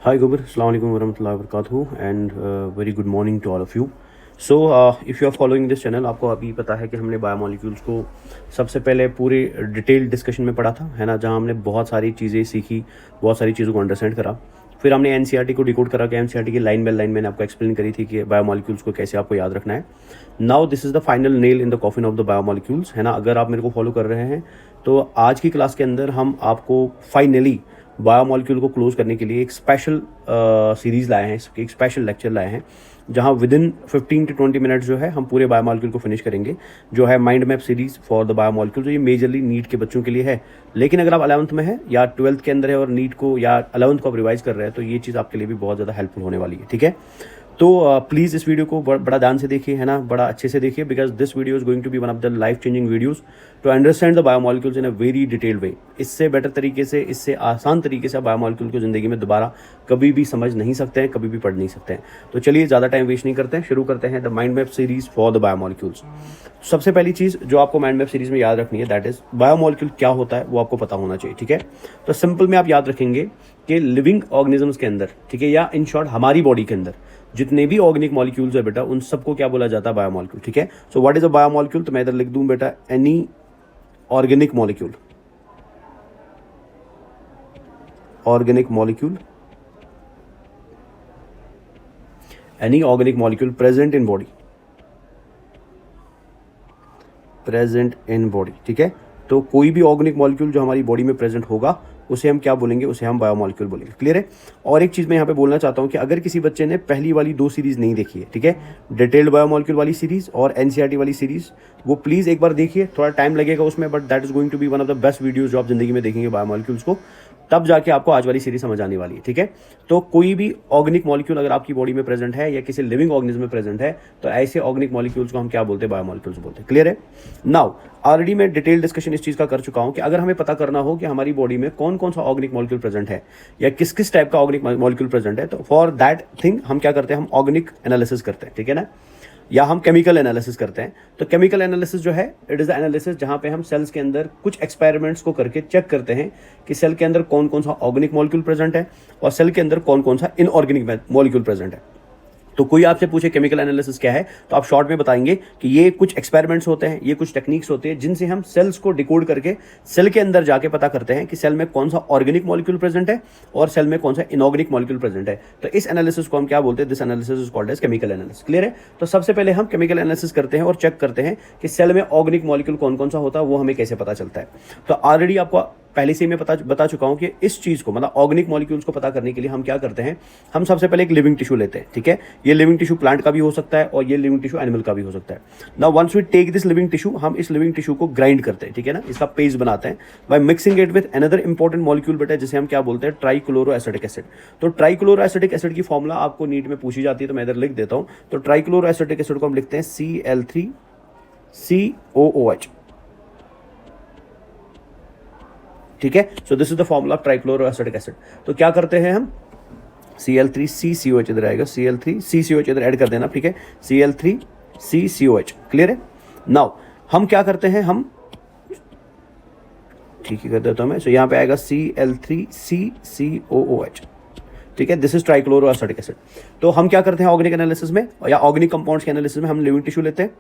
Hi Gubir, Assalamu alaikum warahmatullahi wabarakatuh and very good morning to all of you. So if you are following this channel, आपको अभी पता है कि हमने biomolecules को सबसे पहले पूरे डिटेल डिस्कशन में पढ़ा था, है ना, जहाँ हमने बहुत सारी चीज़ें सीखी, बहुत सारी चीज़ों को अंडरस्टैंड करा। फिर हमने एनसीईआरटी को डिकोड करा कि एनसीईआरटी की लाइन बाय लाइन मैंने आपको एक्सप्लेन करी थी कि बायोमोलिक्यूल्स को कैसे आपको याद रखना है। Now this is the final nail in the coffin of the biomolecules, है ना। अगर आप मेरे को फॉलो कर रहे हैं तो आज की क्लास के अंदर हम आपको फाइनली बायोमोलिक्यूल को क्लोज करने के लिए एक स्पेशल सीरीज़ लाए हैं, एक स्पेशल लेक्चर लाए हैं, जहां विद इन 15 to 20 मिनट्स जो है हम पूरे बायोमोलिक्यूल को फिनिश करेंगे, जो है mind map series for the biomolecule. जो ये मेजरली नीट के बच्चों के लिए है, लेकिन अगर आप 11th में है या 12th के अंदर है और नीट को या 11th को आप रिवाइज कर रहे हैं तो ये चीज़ आपके लिए भी बहुत ज़्यादा हेल्पफुल होने वाली है, ठीक है। तो प्लीज़ इस वीडियो को बड़ा ध्यान से देखिए, है ना, बड़ा अच्छे से देखिए, because this video is going to be one of the life changing videos to understand the biomolecules in a very detailed way. इससे बेटर तरीके से, इससे आसान तरीके से बायोमोलिक्यूल को ज़िंदगी में दोबारा कभी भी समझ नहीं सकते हैं, कभी भी पढ़ नहीं सकते हैं। तो चलिए ज़्यादा टाइम वेस्ट नहीं करते हैं, शुरू करते हैं the mind map series for the biomolecules. सबसे पहली चीज़ जो आपको माइंड मैप सीरीज में याद रखनी है, दैट इज बायोमोलिक्यूल क्या होता है, वो आपको पता होना चाहिए, ठीक है। तो सिंपल में आप याद रखेंगे कि लिविंग ऑर्गेनिजम्स के अंदर, ठीक है, या इन शॉर्ट हमारी बॉडी के अंदर जितने भी ऑर्गेनिक मॉलिक्यूल्स है बेटा, उन सबको क्या बोला जाता है, बायोमोलिक्यूल, ठीक है। So what is a biomolecule, तो मैं इधर लिख दूं बेटा any organic molecule, organic molecule, any organic molecule present in body, present in body, ठीक है। तो कोई भी ऑर्गेनिक मॉलिक्यूल जो हमारी बॉडी में प्रेजेंट होगा उसे हम क्या बोलेंगे, उसे हम बायोमोलिक्यूल बोलेंगे, क्लियर है। और एक चीज़ मैं यहाँ पे बोलना चाहता हूँ कि अगर किसी बच्चे ने पहली वाली 2 सीरीज़ नहीं देखी है, ठीक है, डिटेल्ड बायोमोलिक्यूल वाली सीरीज़ और एनसीईआरटी वाली सीरीज़, वो प्लीज़ एक बार देखिए। थोड़ा टाइम लगेगा उसमें, but that is going to be one of the best videos जो आप जिंदगी में देखेंगे बायोमोलिक्यूल्स को, तब जाके आपको आज वाली सीरीज समझ आने वाली है, ठीक है। तो कोई भी ऑर्गेनिक मॉलिक्यूल अगर आपकी बॉडी में प्रेजेंट है या किसी लिविंग ऑर्गेनिज्म में प्रेजेंट है, तो ऐसे ऑर्गेनिक मॉलिक्यूल्स को हम क्या बोलते हैं, बायोमोलिक्यूल्स बोलते हैं, क्लियर है। नाउ ऑलरेडी मैं डिटेल डिस्कशन इस चीज़ का कर चुका हूं कि अगर हमें पता करना हो कि हमारी बॉडी में कौन कौन सा ऑर्गेनिक मॉलिक्यूल प्रेजेंट है या किस किस टाइप का ऑर्गेनिक मॉलिक्यूल प्रेजेंट है, तो फॉर दैट थिंग हम क्या करते हैं, हम ऑर्गेनिक एनालिसिस करते हैं, ठीक है ना, या हम केमिकल एनालिसिस करते हैं। तो केमिकल एनालिसिस जो है, इट इज़ द एनालिसिस जहां पे हम सेल्स के अंदर कुछ एक्सपेरिमेंट्स को करके चेक करते हैं कि सेल के अंदर कौन कौन सा ऑर्गेनिक मॉलिक्यूल प्रेजेंट है और सेल के अंदर कौन कौन सा इनऑर्गेनिक मॉलिक्यूल प्रेजेंट है। तो कोई आपसे पूछे केमिकल एनालिसिस क्या है, तो आप शॉर्ट में बताएंगे कि ये कुछ एक्सपेरिमेंट्स होते हैं, ये कुछ टेक्निक्स होते हैं जिनसे हम सेल्स को डिकोड करके सेल के अंदर जाके पता करते हैं कि सेल में कौन सा ऑर्गेनिक मॉलिक्यूल प्रेजेंट है और सेल में कौन सा इनऑर्गेनिक मॉलिक्यूल प्रेजेंट है। तो इस एनालिसिस को हम क्या बोलते हैं, this analysis is called as chemical analysis, clear है। तो सबसे पहले हम केमिकल एनालिसिस करते हैं और चेक करते हैं कि सेल में ऑर्गेनिक मॉलिक्यूल कौन कौन सा होता है, वो हमें कैसे पता चलता है। तो ऑलरेडी आपको पहले से ही मैं बता चुका हूं कि इस चीज को, मतलब ऑर्गेनिक मॉलिक्यूल्स को पता करने के लिए हम क्या करते हैं, हम सबसे पहले एक लिविंग टिश्यू लेते हैं, ठीक है। ये लिविंग टिश्यू प्लांट का भी हो सकता है और ये लिविंग टिश्यू एनिमल का भी हो सकता है। Now once we take this living tissue, हम इस लिविंग टिश्यू को ग्राइंड करते हैं, ठीक है ना, इसका पेस्ट बनाते हैं by mixing it with another important molecule बेटा, जिसे हम क्या बोलते हैं, ट्राइक्लोरोएसिटिक एसिड। तो ट्राइक्लोरोएसिटिक एसिड की फॉर्मूला आपको नीट में पूछी जाती है, तो मैं इधर लिख देता हूं। तो ट्राइक्लोरोएसिटिक एसिड को हम लिखते हैं Cl3COOH, ठीक है। So this is the formula of trichloroacetic acid. तो क्या करते हैं हम, Cl3CCOH इधर आएगा, Cl3CCOH इधर ऐड कर देना, ठीक है, Cl3CCOH, क्लियर है। नाउ हम क्या करते हैं, हम ठीक ही कर देता हूं मैं। सो यहां पे आएगा Cl3CCOOH, ठीक है, दिस इज ट्राइक्लोरोएसिटिक एसिड। तो हम क्या करते हैं ऑर्गेनिक एनालिसिस में या ऑर्गेनिक कंपाउंड्स के एनालिसिस में, हम लिविंग टिश्यू लेते हैं।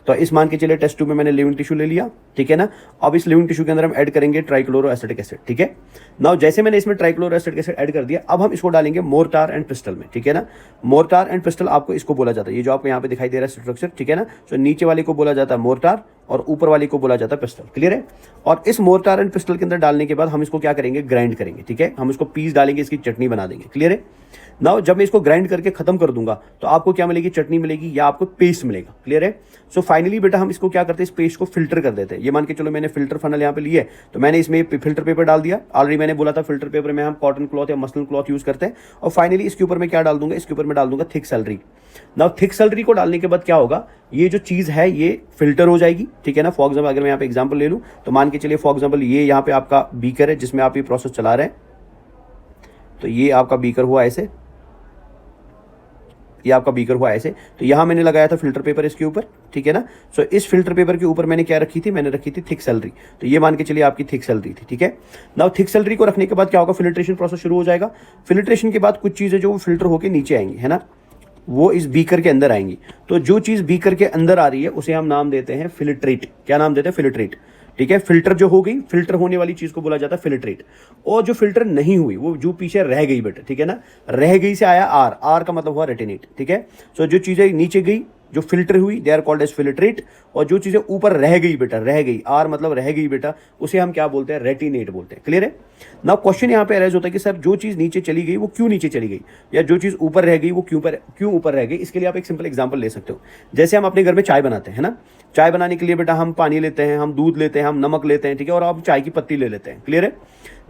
तो इस मान के चलिए टेस्ट ट्यूब में मैंने लिविंग टिश्यू ले लिया, ठीक है ना। अब इस लिविंग टिश्यू के अंदर हम ऐड करेंगे ट्राइक्लोरोएसिटिक एसिड, ठीक है। नाउ जैसे मैंने इसमें ट्राइक्लोरोएसिटिक एसिड ऐड कर दिया, अब हम इसको डालेंगे मोर्टार एंड पिस्टल में, ठीक है ना। मोर्टार एंड पिस्टल आपको इसको बोला जाता है, ये जो आपको यहाँ पे दिखाई दे रहा है स्ट्रक्चर, ठीक है ना। तो नीचे वाले को बोला जाता है मोर्टार और ऊपर वाले को बोला जाता है पिस्टल, क्लियर है। और इस मोर्टार एंड पिस्टल के अंदर डालने के बाद हम इसको क्या करेंगे, ग्राइंड करेंगे, ठीक है। हम इसको पीस डालेंगे, इसकी चटनी बना देंगे, क्लियर है। नाउ जब मैं इसको ग्राइंड करके खत्म कर दूंगा तो आपको क्या मिलेगी, चटनी मिलेगी या आपको पेस्ट मिलेगा, क्लियर है। सो फाइनली बेटा हम इसको क्या करते हैं, इस पेस्ट को फिल्टर कर देते हैं। ये मान के चलो मैंने फिल्टर फनल यहाँ पे लिए, तो मैंने इसमें फिल्टर पेपर डाल दिया। ऑलरेडी मैंने बोला था फिल्टर पेपर में हम कॉटन क्लॉथ या मसलिन क्लॉथ यूज करते हैं। और फाइनली इसके ऊपर मैं क्या डाल दूंगा, इसके ऊपर मैं डाल दूंगा thick salary. Now thick salary को डालने के बाद क्या होगा, ये जो चीज है ये फिल्टर हो जाएगी, ठीक है ना। फॉर एग्जाम्पल अगर मैं यहाँ पे एग्जाम्पल ले लूँ, तो मान के चलिए फॉर एग्जाम्पल ये यहाँ पे आपका बीकर है जिसमें आप ये प्रोसेस चला रहे हैं। तो ये आपका बीकर हुआ ऐसे, ये आपका बीकर हुआ ऐसे, तो यहाँ मैंने लगाया था फिल्टर पेपर इसके ऊपर, ठीक है ना। सो इस फिल्टर पेपर के ऊपर मैंने क्या रखी थी, मैंने रखी थी थिक सेलरी, तो ये मान के चलिए आपकी थिक सेलरी थी, ठीक है। नाउ थिक सेलरी को रखने के बाद क्या होगा, फिल्ट्रेशन प्रोसेस शुरू हो जाएगा। फिल्ट्रेशन के बाद कुछ चीज़ें जो वो फिल्टर होकर नीचे आएंगी, है ना, वो इस बीकर के अंदर आएंगी। तो जो चीज़ बीकर के अंदर आ रही है उसे हम नाम देते हैं फिल्ट्रेट। क्या नाम देते हैं, फिल्ट्रेट, ठीक है। फिल्टर जो हो गई, फिल्टर होने वाली चीज को बोला जाता है फिल्ट्रेट। और जो फिल्टर नहीं हुई, वो जो पीछे रह गई बेटा, ठीक है ना, रह गई से आया आर, आर का मतलब हुआ रेटिनेट, ठीक है। सो जो चीजें नीचे गई, जो फिल्टर हुई, they are called as filtrate. और जो चीजें ऊपर रह गई बेटा, रह गई, आर मतलब रह गई बेटा, उसे हम क्या बोलते हैं, रेटिनेट बोलते हैं। क्लियर है। नाउ क्वेश्चन यहाँ पे अराइज होता है कि सर जो चीज नीचे चली गई वो क्यों नीचे चली गई, या जो चीज ऊपर रह गई वो क्यों ऊपर रह गई। इसके लिए आप एक सिंपल एग्जांपल ले सकते हो। जैसे हम अपने घर में चाय बनाते हैं ना, चाय बनाने के लिए बेटा हम पानी लेते हैं, हम दूध लेते हैं, हम नमक लेते हैं, ठीक है, और आप चाय की पत्ती ले लेते हैं। क्लियर है।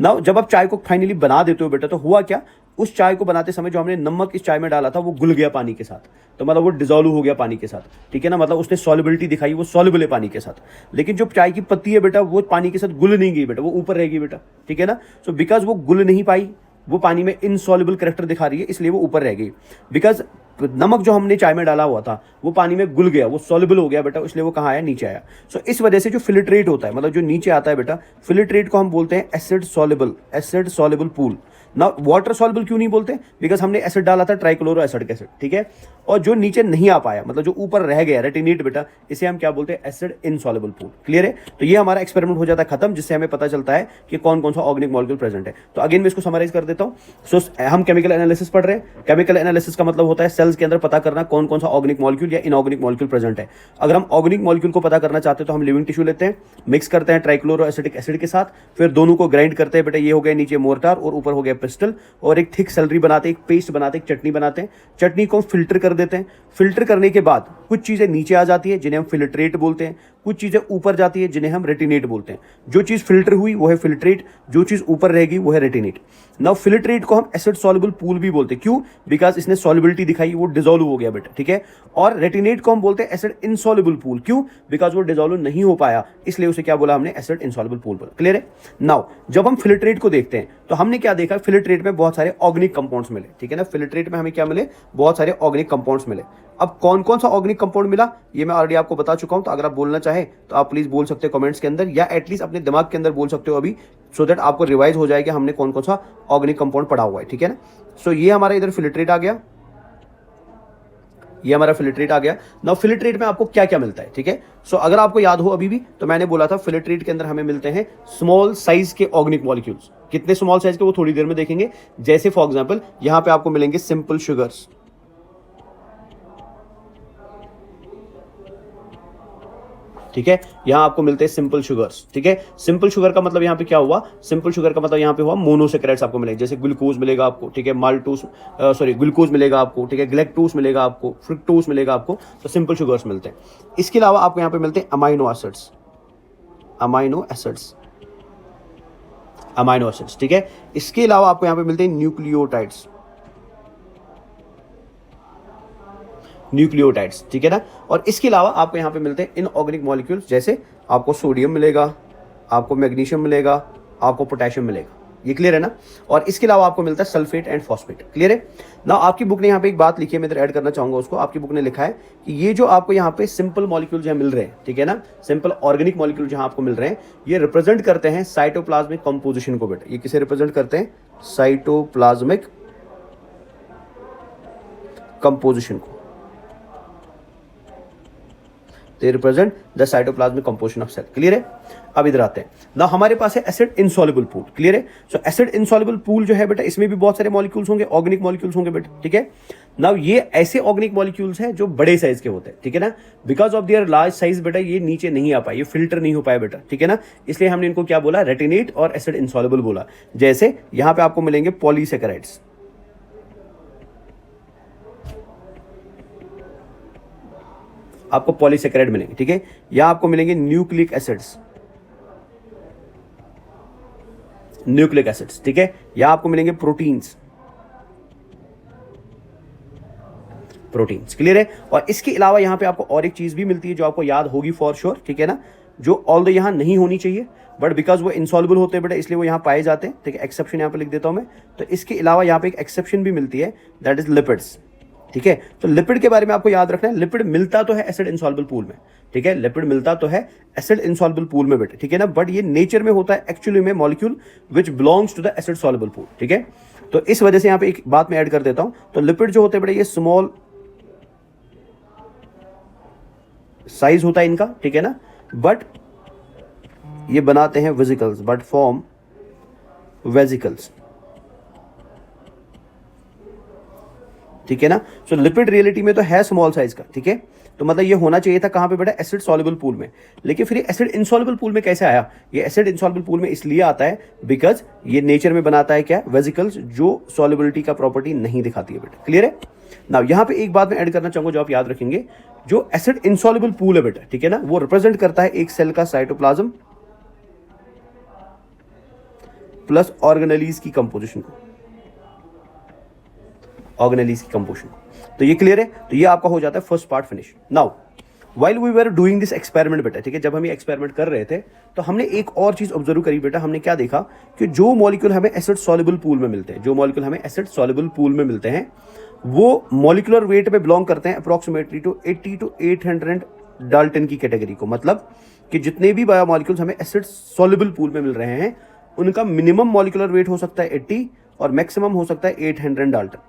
नाउ जब आप चाय को फाइनली बना देते हो बेटा, तो हुआ क्या, उस चाय को बनाते समय जो हमने नमक इस चाय में डाला था वो घुल गया पानी के साथ, तो मतलब वो डिजोल्व हो गया पानी के साथ, ठीक है ना, मतलब उसने सॉल्युबिलिटी दिखाई, वो सॉल्युबल है पानी के साथ। लेकिन जो चाय की पत्ती है बेटा, वो पानी के साथ घुल नहीं गई बेटा, वो ऊपर रह गई बेटा, ठीक है ना। सो बिकॉज वो घुल नहीं पाई, वो पानी में इनसॉल्युबल कैरेक्टर दिखा रही है, इसलिए वो ऊपर रह गई। बिकॉज नमक जो हमने चाय में डाला हुआ था वो पानी में घुल गया, वो सॉल्युबल हो गया बेटा, इसलिए वो कहाँ आया, नीचे आया। सो इस वजह से जो फिल्ट्रेट होता है, मतलब जो नीचे आता है बेटा, फिल्ट्रेट को हम बोलते हैं एसिड सॉल्युबल पूल। ना वाटर सॉल्युबल क्यों नहीं बोलते, बिकॉज हमने एसिड डाला था, ट्राइक्लोरो एसिड एसिड, ठीक है। और जो नीचे नहीं आ पाया, मतलब जो ऊपर रह गया रेटिनेट बेटा, इसे हम क्या बोलते हैं, एसिड इनसॉल्युबल पूल। क्लियर है। तो ये हमारा एक्सपेरिमेंट हो जाता है खत्म, जिससे हमें पता चलता है कि कौन कौन सा ऑर्गेनिक मॉलिक्यूल प्रेजेंट है। तो अगेन मैं इसको समराइज कर देता हूँ। सो हम केमिकल एनालिसिस पढ़ रहे हैं। केमिकल एनालिसिस का मतलब होता है सेल्स के अंदर पता करना कौन कौन सा ऑर्गेनिक मॉलिक्यूल या इनऑर्गेनिक मॉलिक्यूल प्रेजेंट है। अगर हम ऑर्गेनिक मॉलिक्यूल को पता करना चाहते हैं तो हम लिविंग टिश्यू लेते हैं, मिक्स करते हैं ट्राइक्लोरो एसिटिक एसिड के साथ, फिर दोनों को ग्राइंड करते हैं बेटा, ये हो गया नीचे मोर्टार और ऊपर हो गया पिस्टल, और एक थिक सेलरी बनाते हैं, एक पेस्ट बनाते हैं, एक चटनी बनाते हैं। चटनी को फिल्टर कर देते हैं। फिल्टर करने के बाद कुछ चीजें नीचे आ जाती है जिन्हें हम फिल्ट्रेट बोलते हैं, कुछ चीजें ऊपर जाती है जिन्हें हम रेटिनेट बोलते हैं। जो चीज फिल्टर हुई वो है फिल्ट्रेट, जो चीज ऊपर रहेगी वो है रेटिनेट। नाउ फिल्ट्रेट को हम एसिड सॉल्युबल पूल भी बोलते हैं, क्यों, बिकॉज इसने सॉल्युबिलिटी दिखाई, वो डिसॉल्व हो गया बेटा, ठीक है। और रेटिनेट को हम बोलते हैं एसिड इनसॉल्युबल पूल, क्यों, बिकॉज वो डिसॉल्व नहीं हो पाया, इसलिए उसे क्या बोला हमने, एसिड इनसॉल्युबल पूल बोला। क्लियर है। नाउ जब हम फिल्ट्रेट को देखते हैं तो हमने क्या देखा, फिल्ट्रेट में बहुत सारे ऑर्गेनिक कंपाउंड्स मिले, ठीक है ना। फिल्ट्रेट में हमें क्या मिले, बहुत सारे ऑर्गेनिक कंपाउंड्स मिले। अब कौन कौन सा ऑर्गेनिक कंपाउंड मिला ये मैं ऑलरेडी आपको बता चुका हूं, तो अगर आप बोलना चाहे तो आप प्लीज बोल सकते हो कमेंट्स के अंदर, या एटलीस्ट अपने दिमाग के अंदर बोल सकते हो अभी, सो दैट आपको रिवाइज हो जाएगा हमने कौन कौन सा ऑर्गेनिक कंपाउंड पढ़ा हुआ है, ठीक है ना। सो ये हमारा इधर फिल्ट्रेट आ गया, ये हमारा फिल्ट्रेट आ गया। नाउ फिल्ट्रेट में आपको क्या क्या मिलता है, ठीक है। सो अगर आपको याद हो अभी भी, तो मैंने बोला था फिल्ट्रेट के अंदर हमें मिलते हैं स्मॉल साइज के ऑर्गेनिक मॉलिक्यूल्स। कितने स्मॉल साइज के वो थोड़ी देर में देखेंगे। जैसे फॉर एग्जांपल यहां पे आपको मिलेंगे सिंपल शुगर्स, ठीक है, यहां आपको मिलते हैं सिंपल शुगर्स, ठीक है। सिंपल शुगर का मतलब यहां पे क्या हुआ, सिंपल शुगर का मतलब यहां पे हुआ मोनोसैकेराइड्स आपको मिलेंगे, जैसे ग्लूकोज मिलेगा आपको, ठीक है, माल्टोस ग्लूकोज मिलेगा आपको, ठीक है, ग्लैक्टोज मिलेगा आपको, फ्रुक्टोज मिलेगा आपको, तो सिंपल शुगर्स मिलते हैं। इसके अलावा आपको यहां पे मिलते हैं अमाइनो एसिड्स, ठीक है। इसके अलावा आपको यहां पे मिलते हैं न्यूक्लियोटाइड्स, ठीक है ना। और इसके अलावा आपको यहाँ पे मिलते हैं इनऑर्गेनिक मॉलिक्यूल्स, जैसे आपको सोडियम मिलेगा, आपको मैग्नीशियम मिलेगा, आपको पोटेशियम मिलेगा। ये क्लियर है ना। और इसके अलावा आपको मिलता है सल्फेट एंड फॉस्फेट। क्लियर है ना। आपकी बुक ने यहाँ पे एक बात लिखी है, मैं इधर ऐड करना चाहूंगा उसको। आपकी बुक ने लिखा है कि ये जो आपको यहाँ पे सिंपल मॉलिक्यूल जो मिल रहे हैं, ठीक है ना, सिंपल ऑर्गेनिक मॉलिक्यूल जहां आपको मिल रहे हैं, ये रिप्रेजेंट करते हैं साइटोप्लाज्मिक कंपोजिशन को बेटा। ये किसे रिप्रेजेंट करते हैं, साइटोप्लाज्मिक कंपोजिशन को। They represent the cytoplasmic composition of cell. Clear है। अब इधर आते हैं ना, हमारे पास है एसिड इनसॉल्युबल पूल। क्लियर है। सो एसिड इनसॉल्युबल पूल जो है बेटा, इसमें भी बहुत सारे मॉलिक्यूल्स होंगे, ऑर्गेनिक मॉलिक्यूल्स होंगे बेटा, ठीक है। नाउ ये ऐसे ऑर्गेनिक मॉलिक्यूल्स हैं जो बड़े साइज के होते हैं, ठीक है ना। Because of their large size बेटा ये नीचे नहीं आ पाए, ये फिल्टर नहीं हो पाए बेटा, ठीक है ना। इसलिए हमने इनको क्या बोला, रेटिनेट और एसिड इनसॉल्युबल बोला। जैसे यहां पे आपको मिलेंगे पॉलीसैकेराइड्स, आपको पॉलीसैकेराइड मिलेंगे, ठीक है। यहां आपको मिलेंगे न्यूक्लिक एसिड्स, ठीक है। यहां आपको मिलेंगे प्रोटीन्स। क्लियर है। और इसके अलावा यहां पे आपको और एक चीज भी मिलती है जो आपको याद होगी फॉर श्योर, ठीक है ना, जो ऑल्दो यहां नहीं होनी चाहिए, बट बिकॉज वो इनसॉल्युबल होते हैं बेटा, इसलिए वो यहां पाए जाते हैं, ठीक है। एक्सेप्शन यहां पे लिख देता हूं मैं। तो इसके अलावा यहां पे एक एक्सेप्शन भी मिलती है, दैट इज लिपिड्स। ठीक है। तो लिपिड के बारे में आपको याद रखना है, लिपिड मिलता तो है एसिड इनसॉल्युबल पूल में, ठीक है, लिपिड मिलता तो है एसिड इनसॉल्युबल पूल में बेटा, ठीक है ना, बट ये नेचर में होता है एक्चुअली में molecule which belongs to the acid soluble pool, ठीक है। तो इस वजह से यहां पे एक बात मैं ऐड कर देता हूं, तो लिपिड जो होते हैं बेटा ये स्मॉल साइज होता है इनका, ठीक है ना, बट ये बनाते हैं वेसिकल्स, बट फॉर्म वेसिकल्स, ठीक है ना। सो लिपिड रियलिटी में तो है स्मॉल साइज का, ठीक है। तो मतलब ये होना चाहिए था कहां पे बेटा, एसिड सॉल्युबल पूल में, लेकिन फिर ये एसिड इनसॉल्युबल पूल में कैसे आया? ये एसिड इनसॉल्युबल पूल में इसलिए आता है बिकॉज ये नेचर में बनाता है क्या, वेसिकल्स, जो सॉल्युबिलिटी का प्रॉपर्टी नहीं दिखाती है बेटा, क्लियर है। नाउ यहां पे एक बात मैं ऐड करना चाहूंगा जो आप याद रखेंगे, जो एसिड इनसॉल्युबल पूल है बेटा, ठीक है ना, वो रिप्रेजेंट करता है एक सेल का साइटोप्लाज्म प्लस ऑर्गेनेलीज की कंपोजिशन को, ऑर्गेनेलीज की कंपोजिशन। तो ये क्लियर है, तो ये आपका हो जाता है first part finish. Now while we were doing this experiment बेटा, ठीक है, जब हम ये एक्सपेरिमेंट कर रहे थे तो हमने एक और चीज ऑब्जर्व करी बेटा, हमने क्या देखा कि जो मॉलिक्यूल हमें एसिड सॉल्युबल पूल में मिलते हैं, जो मॉलिक्यूल हमें एसिड सॉल्युबल पूल में मिलते हैं, वो मॉलिक्यूलर वेट में बिलोंग करते हैं अप्रोक्सीमेटली टू 80 to 800 डाल्टन की कैटेगरी को। मतलब कि जितने भी बायोमॉलिक्यूल्स हमें एसिड सॉल्युबल पूल में मिल रहे हैं उनका मिनिमम मॉलिक्यूलर वेट हो सकता है 80 और मैक्सिमम हो सकता है 800 डाल्टन,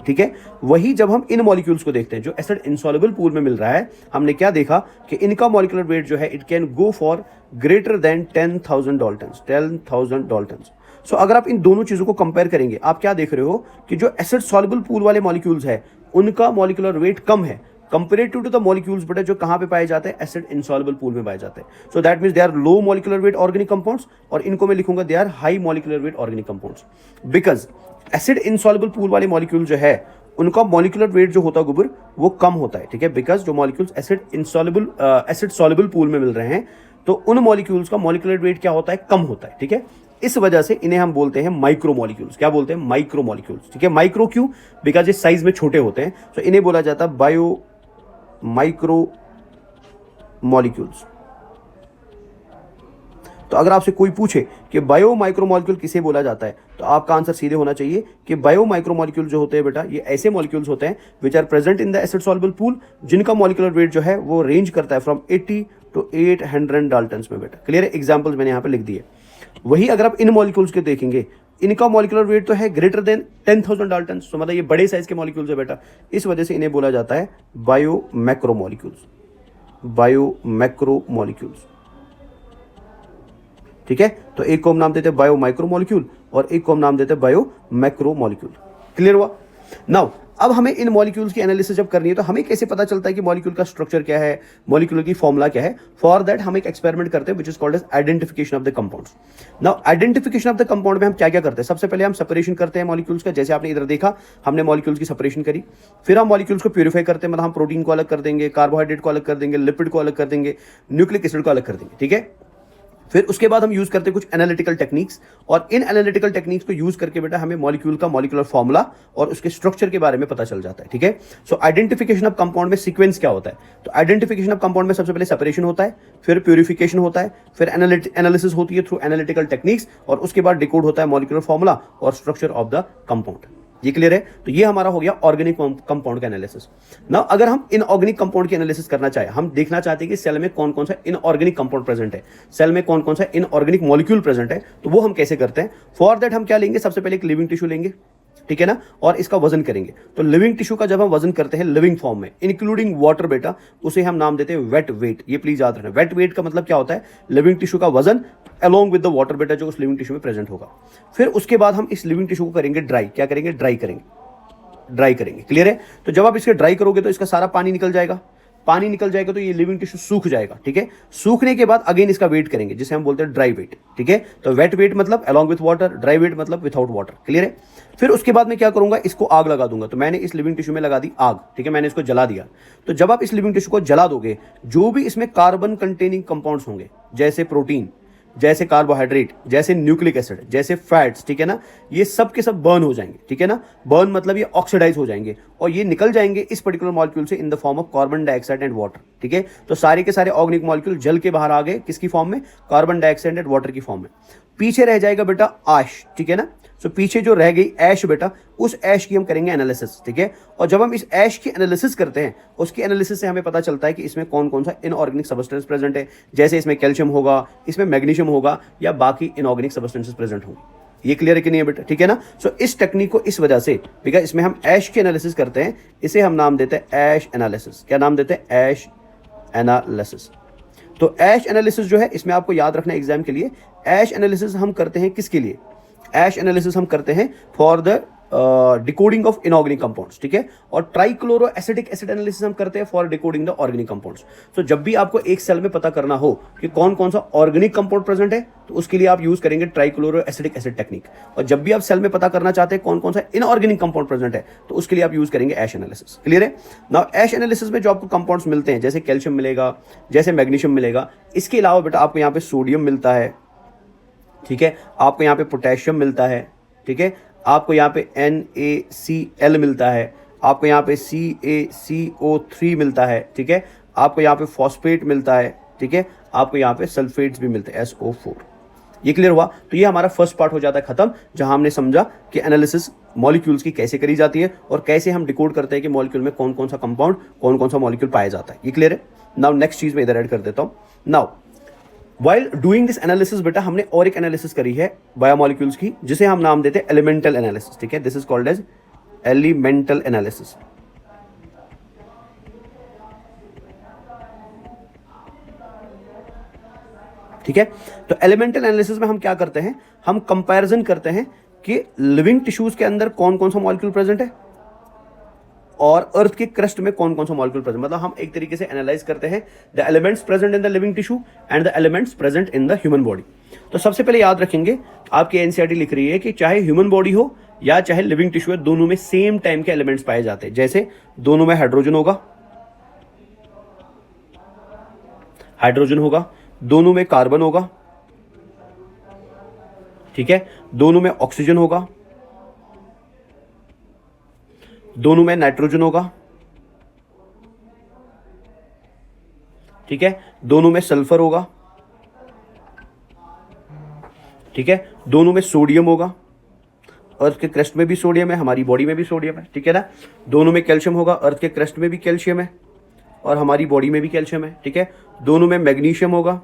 ठीक है। वही जब हम इन मॉलिक्यूल्स को देखते हैं जो एसिड इनसॉल्युबल पूल में मिल रहा है, हमने क्या देखा कि इनका मॉलिक्यूलर वेट जो है it can go for greater than 10,000 daltons, 10,000 daltons. So अगर आप इन दोनों चीजों को कंपेयर करेंगे, आप क्या देख रहे हो कि जो एसिड सॉल्युबल पूल वाले मॉलिक्यूल्स है उनका मॉलिक्यूलर वेट कम है कंपेरेटिव टू द मॉलिक्यूल्स बेटा जो कहां पे पाए जाते हैं, एसिड इनसॉल्युबल पूल में पाए जाते हैं। So that means they are low molecular weight organic compounds, और इनको मैं लिखूंगा they are high molecular weight organic compounds, because acid insoluble pool वाले मॉलिक्यूल जो है उनका मॉलिक्यूलर वेट जो होता है गुबर वो कम होता है, ठीक है, बिकॉज जो मॉलिक्यूल्स एसिड सॉल्युबल पूल में मिल रहे हैं तो उन मॉलिक्यूल्स का मॉलिक्यूलर वेट क्या होता है, कम होता है, ठीक है। इस वजह से इन्हें हम बोलते हैं माइक्रो मॉलिक्यूल्स। क्या बोलते हैं? माइक्रो मॉलिक्यूल्स, ठीक है। माइक्रो क्यों? बिकॉज ये साइज में छोटे होते हैं, तो इन्हें बोला जाता है बायो माइक्रो मॉलिक्यूल्स। तो अगर आपसे कोई पूछे कि बायो माइक्रो मॉलिक्यूल किसे बोला जाता है, तो आपका आंसर सीधे होना चाहिए कि बायो माइक्रो मॉलिक्यूल जो होते हैं बेटा ये ऐसे मॉलिक्यूल्स होते हैं which are present in the acid soluble pool, जिनका मॉलिक्यूलर वेट जो है वो रेंज करता है फ्रॉम 80 to 800 डाल्टन्स में बेटा, क्लियर है। एग्जांपल्स मैंने यहाँ पे लिख दिए। वही अगर आप इन मॉलिक्यूल्स के देखेंगे, इनका मॉलिक्यूलर वेट तो है ग्रेटर देन 10,000 डाल्टन्स, तो मतलब ये बड़े साइज के मॉलिक्यूल्स है बेटा, इस वजह से इन्हें बोला जाता है bio macro molecules, bio macro molecules, ठीक है। तो एक को हम नाम देते हैं बायो माइक्रो मॉलिक्यूल और एक को हम नाम देते हैं बायो मैक्रो मॉलिक्यूल, क्लियर हुआ। नाउ अब हमें इन मॉलिक्यूल्स की एनालिसिस जब करनी है तो हमें कैसे पता चलता है कि मॉलिक्यूल का स्ट्रक्चर क्या है, मॉलिक्यूल की फॉर्मूला क्या है। फॉर दैट हम एक एक्सपेरिमेंट करते हैं which is called as identification of the compounds. Now identification of the compound में हम क्या क्या करते हैं, सबसे पहले हम सेपरेशन करते हैं मॉलिक्यूल्स का, जैसे आपने इधर देखा हमने मॉलिक्यूल्स की सेपरेशन करी। फिर हम मॉलिक्यूल्स को प्यूरिफाई करते हैं, मतलब हम प्रोटीन को अलग कर देंगे, कार्बोहाइड्रेट को अलग कर देंगे, लिपिड को अलग कर देंगे, न्यूक्लिक एसिड को अलग कर देंगे, ठीक है। फिर उसके बाद हम यूज करते हैं कुछ एनालिटिकल टेक्निक्स, और इन एनालिटिकल टेक्निक्स को यूज करके बेटा हमें मॉलिक्यूल का मॉलिक्यूलर फॉर्मूला और उसके स्ट्रक्चर के बारे में पता चल जाता है, ठीक है। सो आइडेंटिफिकेशन ऑफ कंपाउंड में सीक्वेंस क्या होता है, तो आइडेंटिफिकेशन ऑफ कंपाउंड में सबसे पहले सेपरेशन होता है, फिर प्यूरिफिकेशन होता है, फिर एनालिसिस होती है थ्रू एनालिटिकल टेक्निक्स, और उसके बाद डिकोड होता है मॉलिक्यूलर फॉर्मूला और स्ट्रक्चर ऑफ द कंपाउंड। ये क्लियर है। तो ये हमारा हो गया ऑर्गेनिक कंपाउंड का एनालिसिस। नाउ अगर हम इनऑर्गेनिक कंपाउंड की एनालिसिस करना चाहे, हम देखना चाहते हैं कि सेल में कौन कौन सा इनऑर्गेनिक कंपाउंड प्रेजेंट है, सेल में कौन कौन सा इनऑर्गेनिक मॉलिक्यूल प्रेजेंट है, तो वो हम कैसे करते हैं। फॉर दैट हम क्या लेंगे, सबसे पहले एक लिविंग टिश्यू लेंगे, ठीक है ना, और इसका वजन करेंगे। तो लिविंग टिश्यू का जब हम वजन करते हैं लिविंग फॉर्म में इंक्लूडिंग वाटर बेटा, उसे हम नाम देते हैं वेट वेट। ये प्लीज याद रखना, वेट वेट का मतलब क्या होता है, लिविंग टिश्यू का वजन अलोंग विद द वाटर बेटा जो उस लिविंग टिश्यू में प्रेजेंट होगा। फिर उसके बाद हम इस लिविंग टिश्यू को करेंगे ड्राई। क्या करेंगे? ड्राई करेंगे, ड्राई करेंगे, क्लियर है। तो जब आप इसके ड्राई करोगे तो इसका सारा पानी निकल जाएगा, पानी निकल जाएगा तो ये लिविंग टिश्यू सूख जाएगा, ठीक है। सूखने के बाद अगेन इसका वेट करेंगे जिसे हम बोलते हैं ड्राई वेट, ठीक है। तो वेट वेट मतलब along with water, dry weight मतलब विदाउट वाटर, क्लियर है। फिर उसके बाद मैं क्या करूंगा, इसको आग लगा दूंगा। तो मैंने इस लिविंग टिश्यू में लगा दी आग, ठीक है, मैंने इसको जला दिया। तो जब आप इस लिविंग टिश्यू को जला दोगे, जो भी इसमें कार्बन कंटेनिंग कंपाउंड्स होंगे, जैसे प्रोटीन, जैसे कार्बोहाइड्रेट, जैसे न्यूक्लिक एसिड, जैसे फैट्स, ठीक है ना, ये सब के सब बर्न हो जाएंगे, ठीक है ना। बर्न मतलब ये ऑक्सीडाइज हो जाएंगे और ये निकल जाएंगे इस पर्टिकुलर मॉलिक्यूल से in the form of carbon dioxide and water, ठीक है। तो सारे के सारे ऑर्गेनिक मॉलिक्यूल जल के बाहर आ गए, किसकी फॉर्म में? कार्बन डाइऑक्साइड एंड वाटर की फॉर्म में। पीछे रह जाएगा बेटा आश, ठीक है ना। सो पीछे जो रह गई ऐश बेटा, उस ऐश की हम करेंगे एनालिसिस, ठीक है। और जब हम इस ऐश की एनालिसिस करते हैं, उसकी एनालिसिस से हमें पता चलता है कि इसमें कौन कौन सा इनऑर्गेनिक सब्सटेंस प्रेजेंट है, जैसे इसमें कैल्शियम होगा, इसमें मैग्नीशियम होगा, या बाकी इनऑर्गेनिक सब्सटेंसेस प्रेजेंट होंगे। ये क्लियर है कि नहीं है बेटा, ठीक है ना। सो इस टेक्निक को इस वजह से, बिकॉज इसमें हम ऐश की एनालिसिस करते हैं, इसे हम नाम देते हैं ऐश एनालिसिस। क्या नाम देते हैं? ऐश एनालिसिस। तो ऐश एनालिसिस जो है, इसमें आपको याद रखना एग्जाम के लिए, ऐश एनालिसिस हम करते हैं किसके लिए? ऐश एनालिसिस हम करते हैं for the decoding of inorganic compounds, ठीक है। और ट्राइक्लोरो एसिटिक एसिड एनालिसिस हम करते हैं for decoding the organic compounds. तो जब भी आपको एक सेल में पता करना हो कि कौन कौन सा ऑर्गेनिक कंपाउंड प्रेजेंट है, तो उसके लिए आप यूज करेंगे ट्राइक्लोरो एसिटिक एसिड टेक्निक। और जब भी आप सेल में पता करना चाहते हैं कौन कौन सा इनऑर्गेनिक कंपाउंड प्रेजेंट है, तो उसके लिए आप यूज करेंगे ऐश एनालिसिस। क्लियर है? नाउ ऐश एनालिसिस में जो आपको कंपाउंड्स मिलते हैं, जैसे कैल्शियम मिलेगा, जैसे मैग्नीशियम मिलेगा, इसके अलावा बेटा आपको यहाँ पे सोडियम मिलता है, ठीक है। आपको यहाँ पे पोटेशियम मिलता है, ठीक है। आपको यहाँ पे NaCl मिलता है, आपको यहाँ पे CaCO3 मिलता है, ठीक है। आपको यहाँ पे फॉस्फेट मिलता है, ठीक है। आपको यहाँ पे सल्फेट्स भी मिलते हैं, SO4। ये क्लियर हुआ? तो ये हमारा फर्स्ट पार्ट हो जाता है खत्म, जहां हमने समझा कि एनालिसिस मॉलिक्यूल्स की कैसे करी जाती है और कैसे हम डिकोड करते हैं कि मॉलिक्यूल में कौन कौन सा कंपाउंड, कौन कौन सा मॉलिक्यूल पाया जाता है। ये क्लियर है? नाउ नेक्स्ट चीज मैं इधर ऐड कर देता हूँ। Now while doing this analysis बेटा, हमने और एक एनालिसिस करी है बायोमॉलिक्यूल्स की, जिसे हम नाम देते हैं एलिमेंटल एनालिसिस, ठीक है। This is called as elemental analysis. ठीक है। तो एलिमेंटल एनालिसिस में हम क्या करते हैं? हम कंपैरिजन करते हैं कि लिविंग टिश्यूज के अंदर कौन कौन सा मॉलिक्यूल प्रेजेंट है और अर्थ के क्रस्ट में कौन कौन सा मॉलिक्यूल प्रेजेंट। मतलब हम एक तरीके से एनालाइज करते हैं the elements present in the living tissue and the elements present in the human body. तो सबसे पहले याद रखेंगे, आपकी एनसीईआरटी लिख रही है कि चाहे ह्यूमन बॉडी हो या चाहे लिविंग टिश्यू है, दोनों में सेम टाइम के एलिमेंट्स पाए जाते हैं। जैसे दोनों में हाइड्रोजन होगा, दोनों में कार्बन होगा, ठीक है। दोनों में ऑक्सीजन होगा, दोनों में नाइट्रोजन होगा, ठीक है। दोनों में सल्फर होगा, ठीक है। दोनों में सोडियम होगा, अर्थ के क्रस्ट में भी सोडियम है, हमारी बॉडी में भी सोडियम है, ठीक है ना। दोनों में कैल्शियम होगा, अर्थ के क्रस्ट में भी कैल्शियम है और हमारी बॉडी में भी कैल्शियम है, ठीक है। दोनों में मैग्नीशियम होगा,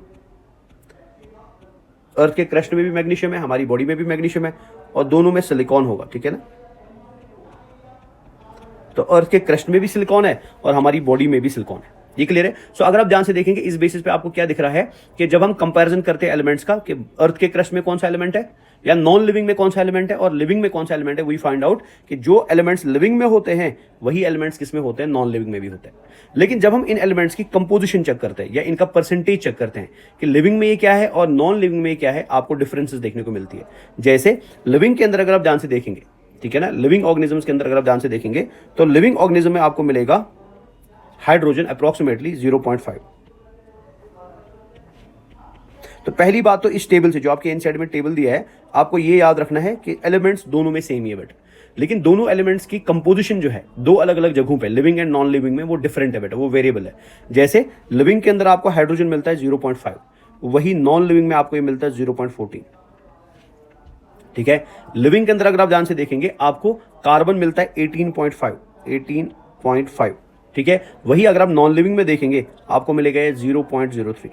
अर्थ के क्रस्ट में भी मैग्नीशियम है, हमारी बॉडी में भी मैग्नीशियम है, और दोनों में सिलिकॉन होगा, ठीक है ना। तो अर्थ के क्रस्ट में भी सिलिकॉन है और हमारी बॉडी में भी सिलिकॉन है। ये क्लियर है? सो अगर आप ध्यान से देखेंगे इस बेसिस पे आपको क्या दिख रहा है कि जब हम कंपैरिजन करते हैं एलिमेंट्स का कि अर्थ के क्रस्ट में कौन सा एलिमेंट है या नॉन लिविंग में कौन सा एलिमेंट है और लिविंग में कौन सा एलिमेंट है, वी फाइंड आउट कि जो एलिमेंट्स लिविंग में होते हैं वही एलिमेंट्स किस में होते हैं, नॉन लिविंग में भी होते हैं। लेकिन जब हम इन एलिमेंट्स की कंपोजिशन चेक करते हैं या इनका परसेंटेज चेक करते हैं कि लिविंग में ये क्या है और नॉन लिविंग में क्या है, आपको डिफरेंसेस देखने को मिलती है। जैसे लिविंग के अंदर अगर आप ध्यान से देखेंगे, ठीक है ना, लिविंग ऑर्गेनिजम्स के अंदर अगर आप ध्यान से देखेंगे तो लिविंग ऑर्गेनिज्म में आपको मिलेगा हाइड्रोजन अप्रोक्सीमेटली 0.5। तो पहली बात तो इस टेबल से, जो आपके एनसीईआरटी में टेबल दिया है, आपको ये याद रखना है कि एलिमेंट्स दोनों में सेम ही है बेटा, लेकिन दोनों एलिमेंट्स की कंपोजिशन जो है दो अलग अलग जगहों पे, लिविंग एंड नॉन लिविंग में, वो डिफरेंट है बेटा, वो वेरिएबल है। जैसे लिविंग के अंदर आपको हाइड्रोजन मिलता है 0.5, वही नॉन लिविंग में आपको ये मिलता है 0.14, ठीक है। लिविंग के अंदर अगर आप ध्यान से देखेंगे आपको कार्बन मिलता है 18.5, ठीक है। वही अगर आप नॉन लिविंग में देखेंगे आपको मिलेगा 0.03,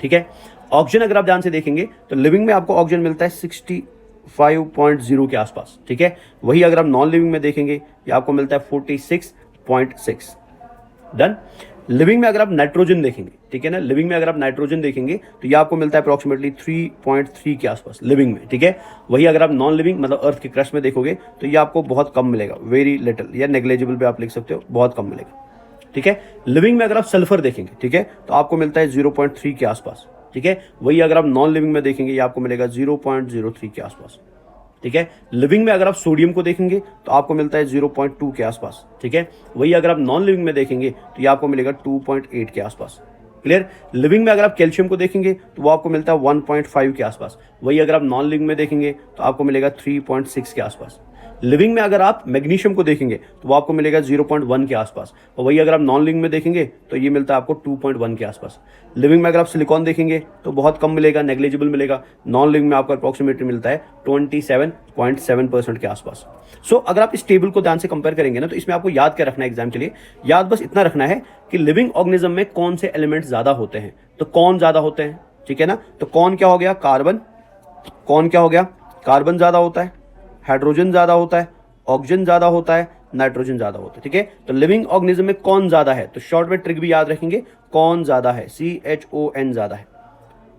ठीक है। ऑक्सीजन अगर आप ध्यान से देखेंगे तो लिविंग में आपको ऑक्सीजन मिलता है 65.0 के आसपास, ठीक है। वही अगर आप नॉन लिविंग में देखेंगे ये आपको मिलता है 46.6। डन। लिविंग में अगर आप नाइट्रोजन देखेंगे, ठीक है ना, लिविंग में अगर आप नाइट्रोजन देखेंगे तो ये आपको मिलता है अप्रोक्सीमेटली 3.3 के आसपास लिविंग में, ठीक है। वही अगर आप नॉन लिविंग मतलब अर्थ के क्रस्ट में देखोगे तो ये आपको बहुत कम मिलेगा, वेरी लिटिल या नेग्लेजिबल पे आप लिख सकते हो, बहुत कम मिलेगा, ठीक है। लिविंग में अगर आप सल्फर देखेंगे, ठीक है, तो आपको मिलता है 0.3 के आसपास, ठीक है। वही अगर आप नॉन लिविंग में देखेंगे ये आपको मिलेगा 0.03 के आसपास, ठीक है। लिविंग में अगर आप सोडियम को देखेंगे तो आपको मिलता है 0.2 के आसपास, ठीक है। वही अगर आप नॉन लिविंग में देखेंगे तो ये आपको मिलेगा 2.8 के आसपास। क्लियर। लिविंग में अगर आप कैल्शियम को देखेंगे तो वो आपको मिलता है 1.5 के आसपास। वही अगर आप नॉन लिविंग में देखेंगे तो आपको मिलेगा 3.6 के आसपास। लिविंग में अगर आप मैग्नीशियम को देखेंगे तो वो आपको मिलेगा 0.1 के आसपास, और वही अगर आप नॉन लिविंग में देखेंगे तो ये मिलता है आपको 2.1 के आसपास। लिविंग में अगर आप सिलिकॉन देखेंगे तो बहुत कम मिलेगा, नेग्लिजिबल मिलेगा। नॉन लिविंग में आपको अप्रॉक्सीमेटली मिलता है 27.7% के आसपास। सो अगर आप इस टेबल को ध्यान से कंपेयर करेंगे ना, तो इसमें आपको याद क्या रखना है एग्जाम के लिए, याद बस इतना रखना है कि लिविंग ऑर्गेनिज्म में कौन से एलिमेंट्स ज्यादा होते हैं। तो कौन ज्यादा होते हैं, ठीक है ना। तो कौन क्या हो गया, कार्बन। कौन क्या हो गया, कार्बन ज्यादा होता है, हाइड्रोजन ज्यादा होता है, ऑक्सीजन ज्यादा होता है, नाइट्रोजन ज्यादा होता है, ठीक है। तो लिविंग ऑर्गेनिज्म में कौन ज्यादा है, तो शॉर्ट में ट्रिक भी याद रखेंगे, कौन ज्यादा है, CHON ज्यादा है।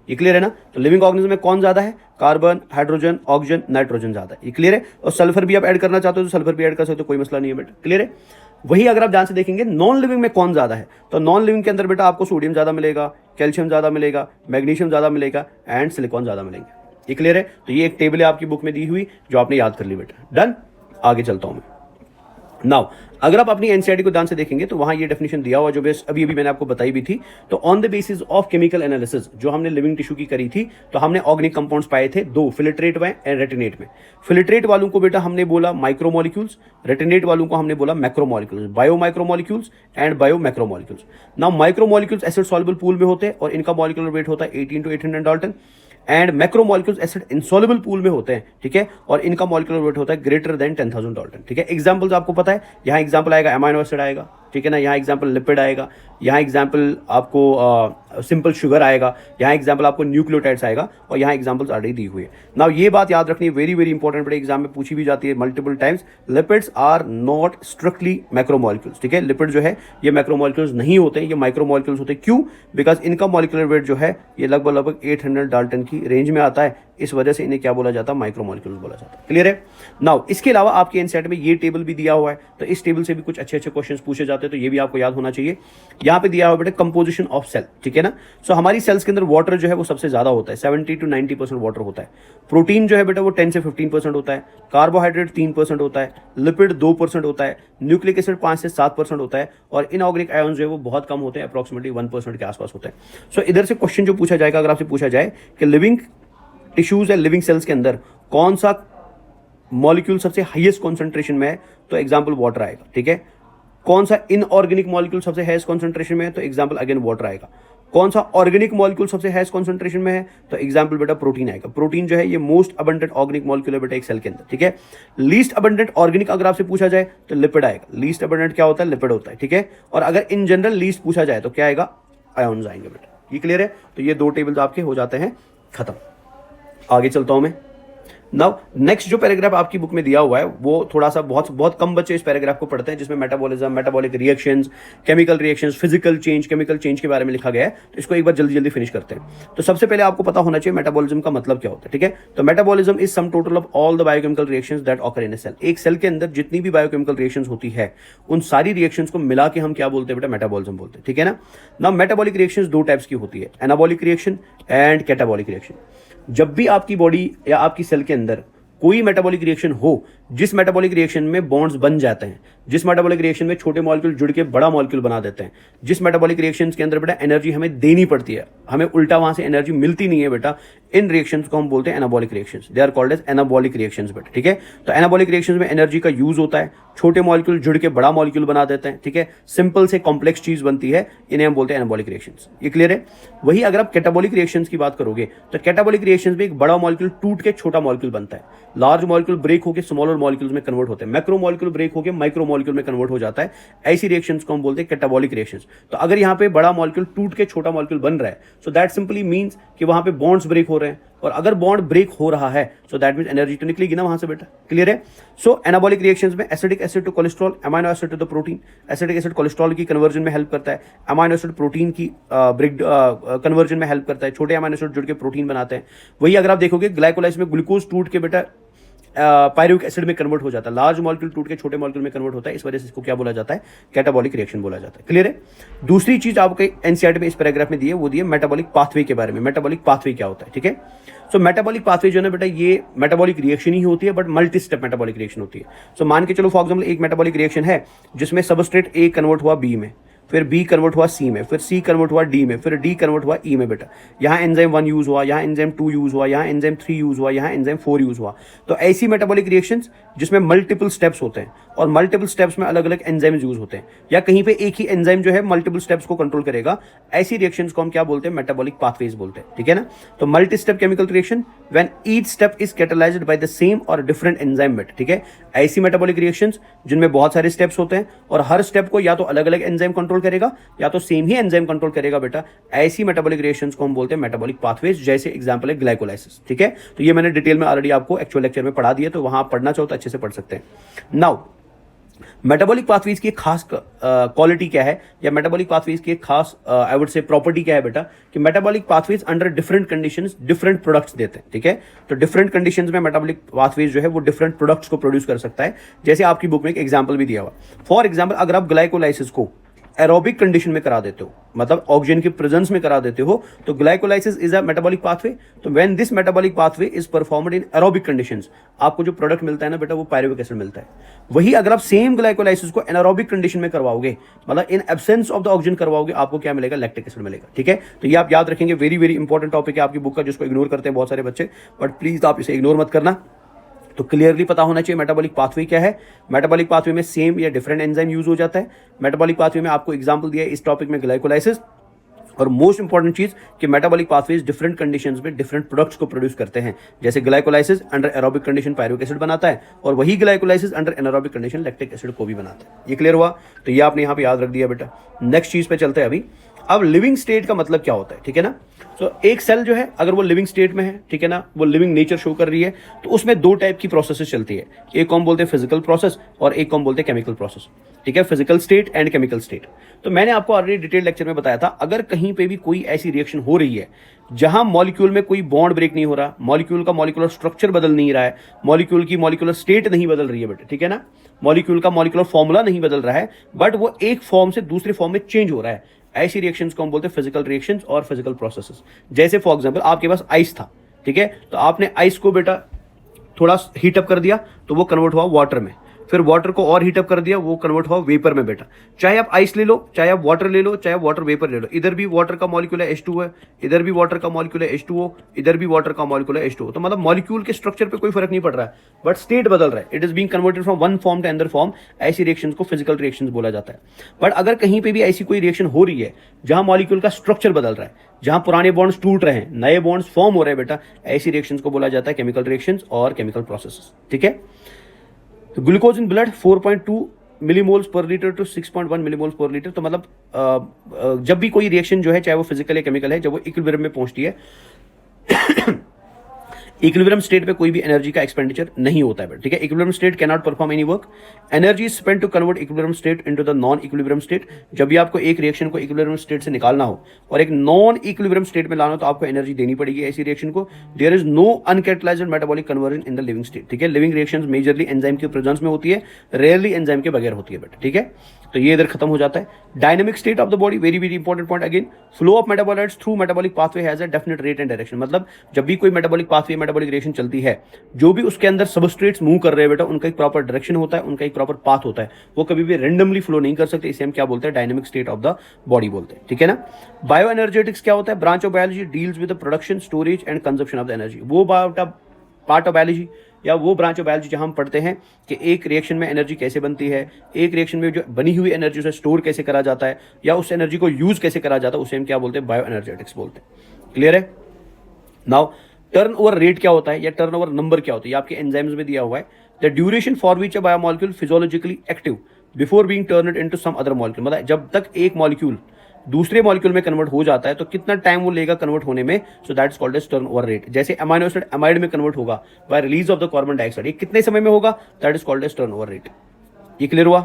ये क्लियर है ना। तो लिविंग ऑर्गेनिज्म में कौन ज्यादा है, कार्बन, हाइड्रोजन, ऑक्सीजन, नाइट्रोजन ज्यादा है। ये क्लियर है। और सल्फर भी आप ऐड करना चाहते हो तो सल्फर भी ऐड कर सकते हो, कोई मसला नहीं है बेटा, क्लियर है। वही अगर आप ध्यान से देखेंगे नॉन लिविंग में कौन ज्यादा है, तो नॉन लिविंग के अंदर बेटा आपको सोडियम ज्यादा मिलेगा, कैल्शियम ज्यादा मिलेगा, मैग्नीशियम ज्यादा मिलेगा एंड सिलिकॉन ज्यादा मिलेंगे। ये क्लियर है। तो ये एक टेबल है आपकी बुक में दी हुई जो आपने याद कर ली बेटा। डन, आगे चलता हूं मैं। नाउ अगर आप अपनी एनसीईआरटी को ध्यान से देखेंगे तो वहां ये डेफिनेशन दिया हुआ जो बेस अभी मैंने आपको बताई भी थी। तो on the basis of chemical analysis जो हमने लिविंग टिश्यू की करी थी, तो हमने ऑर्गेनिक कंपाउंड्स पाए थे दो, फिल्ट्रेट में एंड रेटिनेट में। फिल्ट्रेट वालों को बेटा हमने बोला माइक्रोमोलिक्यूल्स, रेटिनेट वालों को हमने बोला macromolecules, bio micromolecules and bio macromolecules. Now micromolecules acid soluble pool में होते हैं और इनका मॉलिक्यूलर वेट होता है 18 to 800 Dalton, and macromolecules acid insoluble pool में होते हैं, ठीक है, और इनका मॉलिक्यूलर वेट होता है ग्रेटर देन 10,000 डाल्टन, ठीक है। एग्जांपल्स आपको पता है, यहाँ एग्जांपल आएगा अमाइनो एसिड आएगा, ठीक है ना, यहाँ एग्जांपल लिपिड आएगा, यहाँ एग्जांपल आपको सिंपल शुगर आएगा, यहाँ एग्जांपल आपको न्यूक्लियोटाइड्स आएगा, और यहाँ एग्जांपल्स ऑलरेडी दी हुई है। नाउ ये बात याद रखनी है, वेरी वेरी इंपॉर्टेंट, बड़े एग्जाम में पूछी भी जाती है multiple times. Lipids are not strictly macromolecules, ठीक है। लिपिड जो है ये मैक्रोमोलिक्यूल्स नहीं होते हैं, ये माइक्रोमोलिक्यूल्स होते हैं। क्यों? बिकॉज इनका मॉलिक्यूलर वेट जो है ये लगभग 800 डाल्टन की रेंज में आता है, इस वजह से इन्हें क्या बोला जाता है, माइक्रोमोलिक्यूल्स बोला जाता है। क्लियर है। नाउ इसके अलावा आपके एनसीईआरटी में ये टेबल भी दिया हुआ है, तो इस टेबल से भी कुछ अच्छे अच्छे क्वेश्चंस पूछे जाते हैं, तो ये भी आपको याद होना चाहिए। यहाँ पे दिया हुआ बेटा कंपोजिशन ऑफ सेल, ठीक है ना। सो हमारी सेल्स के अंदर वाटर जो है वो सबसे ज्यादा होता है, 70 to 90% वाटर होता है। प्रोटीन जो है बेटा वो 10 से 15% होता है, कार्बोहाइड्रेट 3% होता है, लिपिड 2% होता है, न्यूक्लिक एसिड 5 से 7% होता है, और इनऑर्गेनिक आयन जो है वो बहुत कम होते हैं, अप्रॉक्सिमेटली 1% के आसपास होते हैं। सो इधर से क्वेश्चन जो पूछा जाएगा, अगर आपसे पूछा जाए कि लिविंग टिश्यूज या लिविंग सेल्स के अंदर कौन सा मॉलिक्यूल सबसे हाईएस्ट कॉन्सेंट्रेशन में है, तो एग्जांपल वाटर आएगा, ठीक है। कौन सा इनऑर्गेनिक मॉलिक्यूल सबसे हाईएस्ट कॉन्सेंट्रेशन में है, तो एग्जांपल अगेन वाटर आएगा। कौन सा ऑर्गेनिक मॉलिक्यूल सबसे हाईएस्ट कॉन्सेंट्रेशन में है, तो एग्जांपल बेटा प्रोटीन आएगा। प्रोटीन जो है ये मोस्ट अबंडेंट ऑर्गेनिक मॉलिक्यूल है बेटा एक सेल के अंदर, ठीक है। लीस्ट अबंडेंट ऑर्गेनिक अगर आपसे पूछा जाए तो लिपिड आएगा। लीस्ट अबंडेंट क्या होता है, लिपिड होता है, ठीक है। और अगर इन जनरल लीस्ट पूछा जाए तो क्या आएगा, आयॉन्स आएंगे बेटा। ये क्लियर है। तो ये दो टेबल्स आपके हो जाते हैं खत्म। आगे चलता हूं मैं। नाउ नेक्स्ट जो पैराग्राफ आपकी बुक में दिया हुआ है वो थोड़ा सा बहुत कम बच्चे इस पैराग्राफ को पढ़ते हैं, जिसमें metabolism, metabolic reactions, chemical reactions, physical change, chemical change के बारे में लिखा गया है। तो इसको एक बार जल्दी जल्दी फिनिश करते हैं। तो सबसे पहले आपको पता होना चाहिए मेटाबॉलिज्म का मतलब क्या होता है, ठीक है। तो metabolism is sum total of all the biochemical reactions that occur in a cell. एक सेल के अंदर जितनी भी बायोकेमिकल रिएक्शंस होती है उन सारी रिएक्शंस को मिला के हम क्या बोलते हैं बेटा, मेटाबॉलिज्म बोलते हैं, ठीक है ना। नाउ मेटाबॉलिक रिएक्शंस दो टाइप्स की होती है, anabolic reaction and catabolic reaction. जब भी आपकी बॉडी या आपकी सेल के अंदर कोई मेटाबॉलिक रिएक्शन हो, जिस मेटाबॉलिक रिएक्शन में बॉन्ड्स बन जाते हैं, जिस मेटाबॉलिक रिएक्शन में छोटे मॉलिक्यूल जुड़ के बड़ा मॉलिक्यूल बना देते हैं, जिस मेटाबॉलिक रिएक्शंस के अंदर बेटा एनर्जी हमें देनी पड़ती है, हमें उल्टा वहां से एनर्जी मिलती नहीं है बेटा, इन रिएक्शंस को हम बोलते हैं anabolic reactions. They are called as anabolic reactions बेटा, ठीक है। तो एनाबॉलिक रिएक्शंस में एनर्जी का यूज होता है, छोटे मॉलिक्यूल जुड़ के बड़ा मॉलिक्यूल बना देते हैं, ठीक है। सिंपल से कॉम्प्लेक्स चीज बनती है, इन्हें हम बोलते हैं एनाबॉलिक रिएक्शंस। ये क्लियर है। वही अगर आप कैटाबॉलिक रिएक्शंस की बात करोगे तो कैटाबॉलिक रिएक्शंस में एक बड़ा मॉलिक्यूल टूट के छोटा मॉलिक्यूल बनता है, लार्ज मॉलिक्यूल ब्रेक होकर स्मॉलर मॉलिक्यूल्स में कन्वर्ट होते हैं, मैक्रो मॉलिक्यूल ब्रेक होकर माइक्रो मॉलिक्यूल में कन्वर्ट हो जाता है। ऐसी रिएक्शंस को हम बोलते हैं कैटाबॉलिक रिएक्शंस। तो अगर यहाँ पे बड़ा मॉलिक्यूल टूट के छोटा मॉलिक्यूल बन रहा है, सो दैट सिंपली मींस कि वहां पे बॉन्ड्स ब्रेक हो रहे हैं, और अगर बॉन्ड ब्रेक हो रहा है सो दैट मींस एनर्जी तो निकलेगी ना वहां से बेटा। क्लियर है। सो एनाबॉलिक रिएक्शंस में acidic acid to cholesterol, amino acid to the protein. Acidic acid cholesterol की कन्वर्जन में हेल्प करता है, अमाइनो एसिड प्रोटीन की ब्रेक कन्वर्जन में हेल्प करता है, छोटे अमाइनो एसिड जुड़ के प्रोटीन बनाते हैं। वही अगर आप देखोगे ग्लाइकोलाइसिस में ग्लूकोज टूट के बेटा पायरुविक एसिड में कन्वर्ट हो जाता है, लार्ज मॉलिक्यूल टूट के छोटे मॉलिक्यूल में कन्वर्ट होता है, इस वजह से इसको क्या बोला जाता है, कैटाबॉलिक रिएक्शन बोला जाता है। क्लियर है। दूसरी चीज आपके एनसीईआरटी में इस पैराग्राफ में दी है, वो दी है मेटाबॉलिक पाथवे के बारे में। मेटाबॉलिक पाथवे क्या होता है, ठीक है। सो मेटाबॉलिक पाथवे जो है बेटा ये मेटाबॉलिक रिएक्शन ही होती है, but multi step metabolic reaction होती है। सो मान के चलो फॉर एग्जांपल एक मेटाबॉलिक रिएक्शन है जिसमें सबस्ट्रेट ए कन्वर्ट हुआ बी में, फिर बी कन्वर्ट हुआ सी में, फिर सी कन्वर्ट हुआ डी में, फिर डी कन्वर्ट हुआ ई में बेटा। यहाँ एंजाइम 1 यूज हुआ, यहाँ एंजाइम 2 यूज हुआ, यहाँ एंजाइम 3 यूज हुआ, यहाँ एंजाइम 4 यूज हुआ। तो ऐसी मेटाबॉलिक रिएक्शंस जिसमें मल्टीपल स्टेप्स होते हैं और मल्टीपल स्टेप्स में अलग अलग एंजाइम्स यूज होते हैं, या कहीं पे एक ही एंजाइम जो है मल्टीपल स्टेप्स को कंट्रोल करेगा, ऐसी रिएक्शंस को हम क्या बोलते हैं? मेटाबॉलिक पाथवेज बोलते हैं, ठीक है ना। तो multi step chemical reaction when each step is catalysed by the same और डिफरेंट एंजाइम मेट, ठीक है। ऐसी मेटाबॉलिक रिएक्शंस जिनमें बहुत सारे स्टेप्स होते हैं और हर स्टेप को या तो अलग अलग एंजाइम कंट्रोल करेगा या तो सेम ही एंजाइम कंट्रोल करेगा बेटा, ऐसी मेटाबॉलिक रिएक्शंस को हम बोलते हैं मेटाबॉलिक पाथवेज। जैसे एग्जांपल है ग्लाइकोलाइसिस, ठीक है। तो ये मैंने डिटेल में ऑलरेडी आपको एक्चुअल लेक्चर में पढ़ा दिया, तो वहां आप पढ़ना चाहो तो अच्छे से पढ़ सकते हैं। नाउ मेटाबॉलिक पाथवेज की एक खास क्वालिटी क्या है, या मेटाबॉलिक पाथवेज की एक खास आई वुड से प्रॉपर्टी क्या है बेटा, कि metabolic pathways under different conditions different products देते हैं, ठीक है। तो डिफरेंट कंडीशंस में मेटाबॉलिक पाथवेज जो है वो डिफरेंट प्रोडक्ट्स को प्रोड्यूस कर सकता है। जैसे आपकी बुक में एक एग्जांपल भी दिया हुआ, फॉर एग्जांपल अगर आप ग्लाइकोलाइसिस को एरोबिक कंडीशन में करा देते हो, मतलब ऑक्सीजन के प्रेजेंस में करा देते हो, तो glycolysis is a metabolic pathway. तो when this metabolic pathway is performed in aerobic conditions, आपको जो प्रोडक्ट मिलता है ना बेटा वो पायरुविक एसिड मिलता है। वही अगर आप सेम ग्लाइकोलाइसिस को एनारोबिक कंडीशन में करवाओगे, मतलब in absence of the oxygen करवाओगे, आपको क्या मिलेगा? लैक्टिक एसिड मिलेगा, ठीक है। तो ये आप याद रखेंगे, वेरी वेरी इंपॉर्टेंट टॉपिक है आपकी बुक का, जिसको इग्नोर करते हैं बहुत सारे बच्चे, बट प्लीज आप इसे इग्नोर मत करना। तो क्लियरली पता होना चाहिए मेटाबॉलिक पाथवे क्या है। मेटाबॉलिक पाथवे में सेम या डिफरेंट एंजाइम यूज हो जाता है। मेटाबॉलिक पाथवे में आपको एग्जांपल दिया है इस टॉपिक में ग्लाइकोलाइसिस, और मोस्ट इंपॉर्टेंट चीज कि मेटाबॉलिक पाथवेज डिफरेंट कंडीशंस में डिफरेंट प्रोडक्ट्स को प्रोड्यूस करते हैं। जैसे glycolysis under aerobic condition pyruvic acid बनाता है, और वही glycolysis under anaerobic condition lactic acid को भी बनाता है। ये क्लियर हुआ? तो ये आपने यहाँ पे याद रख दिया बेटा। नेक्स्ट चीज पे चलते हैं अभी। अब लिविंग स्टेट का मतलब क्या होता है, ठीक है ना। तो एक सेल जो है अगर वो लिविंग स्टेट में है, ठीक है ना, वो लिविंग नेचर शो कर रही है, तो उसमें दो टाइप की प्रोसेसेस चलती है। एक को हम बोलते हैं फिजिकल प्रोसेस और एक को हम बोलते हैं केमिकल प्रोसेस, ठीक है। Physical state and chemical state. तो मैंने आपको ऑलरेडी डिटेल लेक्चर में बताया था, अगर कहीं पे भी कोई ऐसी रिएक्शन हो रही है जहां मॉलिक्यूल में कोई बॉन्ड ब्रेक नहीं हो रहा, मॉलिक्यूल का मॉलिक्यूलर स्ट्रक्चर बदल नहीं रहा है, मॉलिक्यूल की मॉलिक्यूलर स्टेट नहीं बदल रही है बेटा, ठीक है ना, मॉलिक्यूल का मॉलिक्यूलर फॉर्मूला नहीं बदल रहा है, बट वो एक फॉर्म से दूसरे फॉर्म में चेंज हो रहा है, ऐसी रिएक्शंस को हम बोलते हैं फिजिकल रिएक्शंस और फिजिकल प्रोसेसेस। जैसे फॉर एग्जांपल आपके पास आइस था, ठीक है, तो आपने आइस को बेटा थोड़ा हीट अप कर दिया तो वो कन्वर्ट हुआ वाटर में, फिर वाटर को और हीट अप कर दिया, वो कन्वर्ट हुआ वेपर में बेटा। चाहे आप आइस ले लो, चाहे आप वाटर ले लो, चाहे आप वाटर वेपर ले लो, इधर भी वाटर का मॉलिक्यूल है H2 है, इधर भी वाटर का मॉलिक्यूल है H2O, इधर भी वाटर का मॉलिक्यूल है H2O। तो मतलब मॉलिक्यूल के स्ट्रक्चर पे कोई फर्क नहीं पड़ रहा है, बट स्टेट बदल रहा है। It is being converted from one form to another form. ऐसी रिएक्शंस को फिजिकल रिएक्शंस बोला जाता है। बट अगर कहीं पे भी ऐसी कोई रिएक्शन हो रही है जहां मॉलिक्यूल का स्ट्रक्चर बदल रहा है, जहां पुराने बॉन्ड्स टूट रहे हैं, नए बॉन्ड्स फॉर्म हो रहे हैं बेटा, ऐसी रिएक्शंस को बोला जाता है केमिकल रिएक्शंस और केमिकल प्रोसेसेस, ठीक है। तो ग्लूकोज इन ब्लड 4.2 मिलीमोल्स पर लीटर टू 6.1 मिलीमोल्स पर लीटर। तो मतलब जब भी कोई रिएक्शन जो है, चाहे वो फिजिकल या केमिकल है, जब वो इक्विलिब्रियम में पहुंचती है, इक्विलिब्रियम स्टेट पे कोई भी एनर्जी का एक्सपेंडिचर नहीं होता है, ठीक है। Equilibrium state can not perform any work. Energy spend to convert equilibrium state into the non equilibrium state. जब भी आपको एक रिएक्शन को इक्विलिब्रियम स्टेट से निकालना हो और एक नॉन इक्विलिब्रियम स्टेट में लाना हो, तो आपको एनर्जी देनी पड़ेगी ऐसी रिएक्शन को। There is no uncatalysed metabolic conversion in the living state, ठीक है। लिविंग रिएक्शंस मेजरली एंजाइम के प्रेजेंस में होती है, रेयरली एंजाइम के बगैर होती है बेटा, ठीक है। तो ये इधर खत्म हो जाता है। Dynamic state of the body, very very important point again. Flow of metabolites through metabolic pathway has a definite rate and direction. मतलब जब भी कोई मेटाबॉलिक पाथवे, मेटाबॉलिक रिएक्शन चलती है, जो भी उसके अंदर सबस्ट्रेट्स मूव कर रहे हैं बेटा, उनका एक प्रॉपर डायरेक्शन होता है, उनका एक प्रॉपर पाथ होता है, वो कभी भी रैंडमली फ्लो नहीं कर सकते। इसे हम क्या बोलते हैं? Dynamic state of the body बोलते हैं, ठीक है ना। बायो एनर्जेटिक्स क्या होता है? Branch of biology deals with the production, storage and consumption of the energy. वो पार्ट ऑफ बायोलॉजी या वो ब्रांच ऑफ बायोलॉजी जहां हम पढ़ते हैं कि एक रिएक्शन में एनर्जी कैसे बनती है, एक रिएक्शन में जो बनी हुई एनर्जी उसे स्टोर कैसे करा जाता है, या उस एनर्जी को यूज कैसे करा जाता है, उसे हम क्या बोलते हैं? बायो एनर्जेटिक्स बोलते हैं। क्लियर है? नाउ टर्न ओवर रेट क्या होता है, या टर्न ओवर नंबर क्या होता है? ये आपके एंजाइम्स में दिया हुआ है। The duration for which a biomolecule physiologically active before being turned into some other molecule. मतलब जब तक एक मॉलिक्यूल दूसरे मॉलिक्यूल में कन्वर्ट हो जाता है तो कितना टाइम वो लेगा कन्वर्ट होने में, so that is called as turn over rate. जैसे अमाइनो एसिड अमाइड में कन्वर्ट होगा by release of the carbon dioxide, ये कितने समय में होगा? That is called as turn over rate. ये क्लियर हुआ?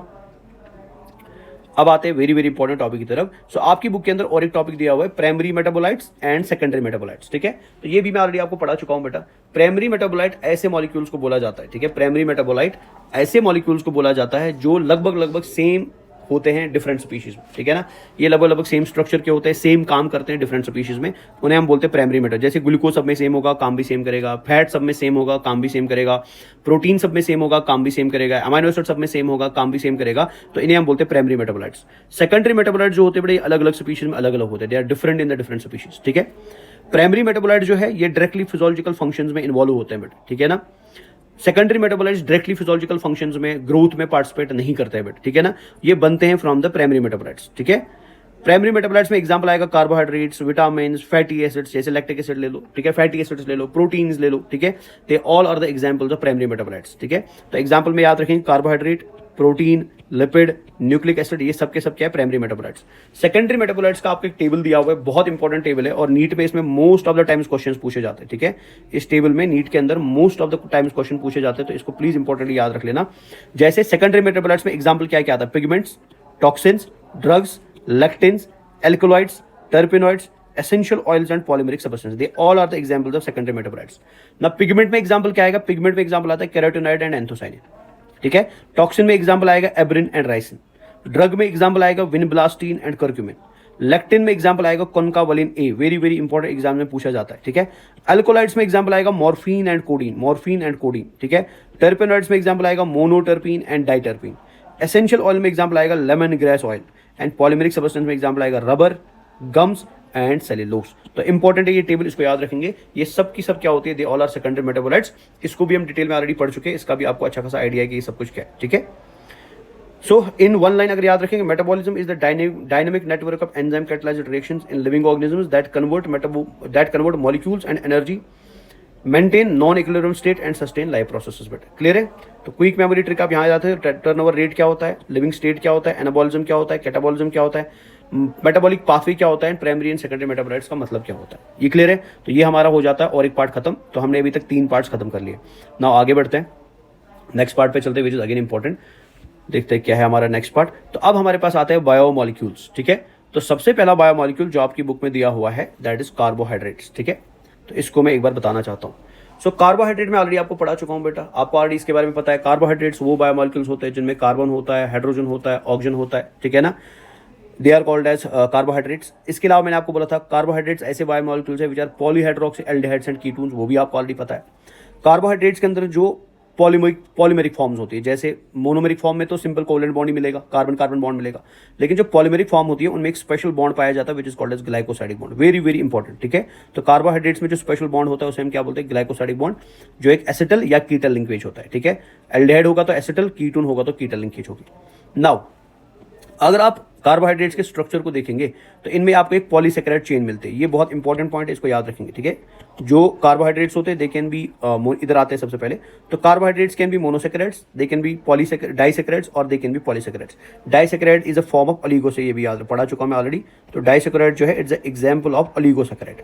अब आते हैं वेरी वेरी इंपॉर्टेंट टॉपिक की तरफ। सो आपकी बुक के अंदर और एक टॉपिक दिया हुआ है, primary metabolites and secondary metabolites, ठीक है। तो ये भी मैं ऑलरेडी आपको पढ़ा चुका हूं बेटा। प्राइमरी मेटाबोलाइट ऐसे मॉलिक्यूल्स को बोला जाता है, ठीक है। प्राइमरी मेटाबोलाइट ऐसे मॉलिक्यूल्स को बोला जाता है जो लगभग सेम होते हैं डिफरेंट स्पीशीज में, ठीक है ना। ये लगभग लगभग सेम स्ट्रक्चर के होते हैं, सेम काम करते हैं डिफरेंट स्पीशीज में, उन्हें हम बोलते हैं प्राइमरी मेटर। जैसे ग्लूकोज सब में सेम होगा, काम भी सेम करेगा, फैट सब में सेम होगा, काम भी सेम करेगा, प्रोटीन सब में सेम होगा, काम भी सेम करेगा, अमाइनो एसिड सब में सेम होगा, काम भी सेम करेगा, तो इन्हें हम बोलते हैं प्राइमरी मेटाबोलाइट्स। सेकेंडरी मेटाबोलाइट्स जो होते हैं बड़े अलग अलग स्पीशीज में अलग अलग होते हैं, they are different in the different species, ठीक है। प्राइमरी मेटाबोलाइट जो है ये डायरेक्टली फिजियोलॉजिकल फंक्शंस में इन्वॉल्व होते हैं बेटा, ठीक है ना। Secondary metabolites directly physiological functions में, ग्रोथ में पार्टिसिपेट नहीं करते हैं बेटा, ठीक है ना। ये बनते हैं फ्रॉम द प्राइमरी मेटाबोलाइट्स, ठीक है। प्राइमरी मेटाबोलाइट्स में एग्जांपल आएगा कार्बोहाइड्रेट्स, विटामिन, फैटी एसिड्स, जैसे लैक्टिक एसिड ले लो, ठीक है, फैटी एसिड्स ले लो, प्रोटीन्स ले लो, ठीक है। They all are the examples of primary metabolites, ठीक है। तो एग्जांपल में याद रखेंगे carbohydrate, protein, lipid, nucleic acid, ये सब के सब क्या है, प्राइमरी मेटाबोलाइट्स। सेकेंडरी मेटाबोलाइट्स का आपको एक टेबल दिया हुआ है, बहुत इंपॉर्टेंट टेबल है, और नीट में इसमें most of the times questions पूछे जाते हैं, ठीक है। इस टेबल में नीट के अंदर most of the times question पूछे जाते हैं, तो इसको प्लीज इंपॉर्टेंटली याद रख लेना। जैसे सेकेंडरी मेटाबोलाइट्स में एग्जाम्पल क्या क्या आता है, pigments, toxins, drugs, lectins, alkaloids, टर्पेनॉइड्स, essential oils and polymeric substances, they all are the examples of secondary metabolites. Now pigment में example क्या आएगा, pigment में example आता है carotenoid and anthocyanin, ठीक है। टॉक्सिन में एग्जाम्पल आएगा एब्रिन एंड राइसिन, ड्रग में एग्जाम्पल आएगा विनब्लास्टीन एंड कर्क्यूमिन, लेक्टिन में एग्जाम्पल आएगा कोनकावलिन ए, वेरी वेरी इंपॉर्टेंट एग्जाम में पूछा जाता है, ठीक है। अल्कोलाइड्स में एग्जाम्पल आएगा मॉर्फिन एंड कोडीन, ठीक है। टर्पेनॉइड्स में एग्जाम्पल आएगा मोनोटर्पीन एंड डाइटर्पीन, एसेंशियल ऑयल में एग्जाम्पल आएगा lemon grass oil, and polymeric substance में एग्जाम्पल आएगा रबर, गम्स एंड सेल्यूलोज। तो इंपॉर्टेंट है ये टेबल, इसको याद रखेंगे। ये सब की सब क्या होती है, they all are secondary metabolites. इसको भी हम डिटेल में ऑलरेडी पढ़ चुके हैं, इसका भी आपको अच्छा खासा आइडिया है कि ये सब कुछ क्या है, ठीक है। सो इन वन लाइन अगर याद रखेंगे, metabolism is the dynamic network of enzyme catalysed reactions in living organisms that convert molecules and energy, maintain non equilibrium state and sustain life processes बेटा, क्लियर है। तो क्विक मेमोरी ट्रिक आप यहाँ जाते हैं, टर्नओवर रेट क्या होता है, लिविंग स्टेट क्या होता है, एनाबॉलिज्म क्या होता है, कैटाबॉलिज्म क्या होता है, मेटाबॉलिक पाथवे क्या होता है, प्राइमरी एंड सेकेंडरी मेटाबोलाइट्स का मतलब क्या होता है, ये क्लियर है। तो ये हमारा हो जाता है और एक पार्ट खत्म। तो हमने अभी तक 3 पार्ट्स खत्म कर लिए। नाउ आगे बढ़ते हैं, नेक्स्ट पार्ट पे चलते हैं, विच इज अगेन इंपॉर्टेंट। देखते हैं क्या है हमारा नेक्स्ट पार्ट। तो अब हमारे पास आते हैं बायोमॉलिक्यूल्स, ठीक है। तो सबसे पहला बायोमॉलिक्यूल जो आपकी बुक में दिया हुआ है दैट इज कार्बोहाइड्रेट्स, ठीक है। तो इसको मैं एक बार बताना चाहता हूँ। सो कार्बोहाइड्रेट में ऑलरेडी आपको पढ़ा चुका हूँ बेटा, आपको ऑलरेडी इसके बारे में पता है। कार्बोहाइड्रेट्स वो बायोमॉलिक्यूल्स होते हैं जिनमें कार्बन होता है, हाइड्रोजन होता है, ऑक्सीजन होता है, ठीक है ना। They are called as carbohydrates. इसके अलावा मैंने आपको बोला था कार्बोहाइड्रेट्स ऐसे बायोमॉलिक्यूल्स है which are polyhydroxy aldehydes and ketones, वो भी आपको ऑलरेडी पता है। कार्बोहाइड्रेट्स के अंदर जो पॉलीमेरिक फॉर्म्स होती है, जैसे मोनोमेरिक फॉर्म में तो सिंपल कोवलेंट बॉन्ड ही मिलेगा, कार्बन कार्बन बॉन्ड मिलेगा, लेकिन जो पॉलीमेरिक फॉर्म होती है उनमें एक स्पेशल बॉन्ड पाया जाता है which is called as glycosidic bond, very very important, ठीक है। तो कार्बोहाइड्रेट्स में जो स्पेशल बॉन्ड होता है उसे हम क्या बोलते हैं, ग्लाइकोसाइडिक बॉन्ड, जो एक एसिटल या कीटल लिंकेज होता है, ठीक है। एल्डिहाइड होगा तो एसिटल, कीटोन होगा तो कीटल लिंकेज होगी। नाउ अगर आप कार्बोहाइड्रेट्स के स्ट्रक्चर को देखेंगे तो इनमें आपको एक पॉलीसेकेराइड चेन मिलते हैं, ये बहुत इंपॉर्टेंट पॉइंट है, इसको याद रखेंगे, ठीक है। जो कार्बोहाइड्रेट्स होते हैं दे कैन बी, इधर आते हैं सबसे पहले, तो carbohydrates can be monosaccharides, they can be disaccharides और they can be polysaccharides. Disaccharide is a form of oligo, से ये भी याद पढ़ा चुका मैं ऑलरेडी। तो डाइसेकेराइड जो है it's a example of oligosaccharide,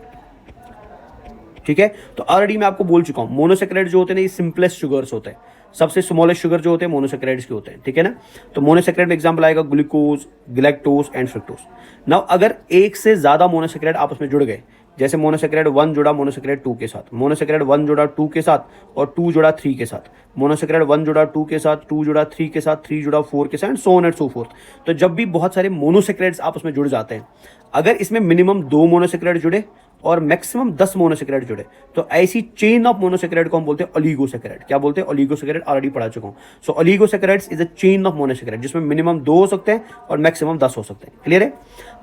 ठीक है। तो ऑलरेडी मैं आपको बोल चुका हूं, मोनोसेकेराइड जो होते हैं ना ये सिंपलेस्ट शुगर्स होते हैं, सबसे स्मॉलेस्ट शुगर जो होते हैं मोनोसेकेराइड्स के होते हैं, ठीक है ना। तो मोनोसेकेराइड में एग्जांपल आएगा glucose, galactose and fructose. Now अगर एक से ज्यादा मोनोसेकेराइड आपस में जुड़ गए, जैसे मोनोसेकेराइड 1 जुड़ा मोनोसेकेराइड 2 के साथ, मोनोसेकेराइड 1 जुड़ा 2 के साथ और 2 जुड़ा 3 के साथ, मोनोसेकेराइड 1 जुड़ा 2 के साथ, 2 जुड़ा 3 के साथ, 3 जुड़ा 4 के साथ, and so on and so fourth. तो जब भी बहुत सारे मोनोसेकेराइड्स आपस में जुड़ जाते हैं, अगर इसमें मिनिमम 2 मोनोसेकेराइड जुड़े और मैक्सिमम 10 मोनोसेकेराइड जुड़े, तो ऐसी चेन ऑफ मोनोसेकेराइड को हम बोलते हैं ओलिगोसेकेराइड। क्या बोलते हैं, ओलिगोसेकेराइड, ऑलरेडी पढ़ा चुका हूं। So oligosaccharides is a chain of monosaccharide जिसमें मिनिमम 2 हो सकते हैं और मैक्सिमम 10 हो सकते हैं, क्लियर है।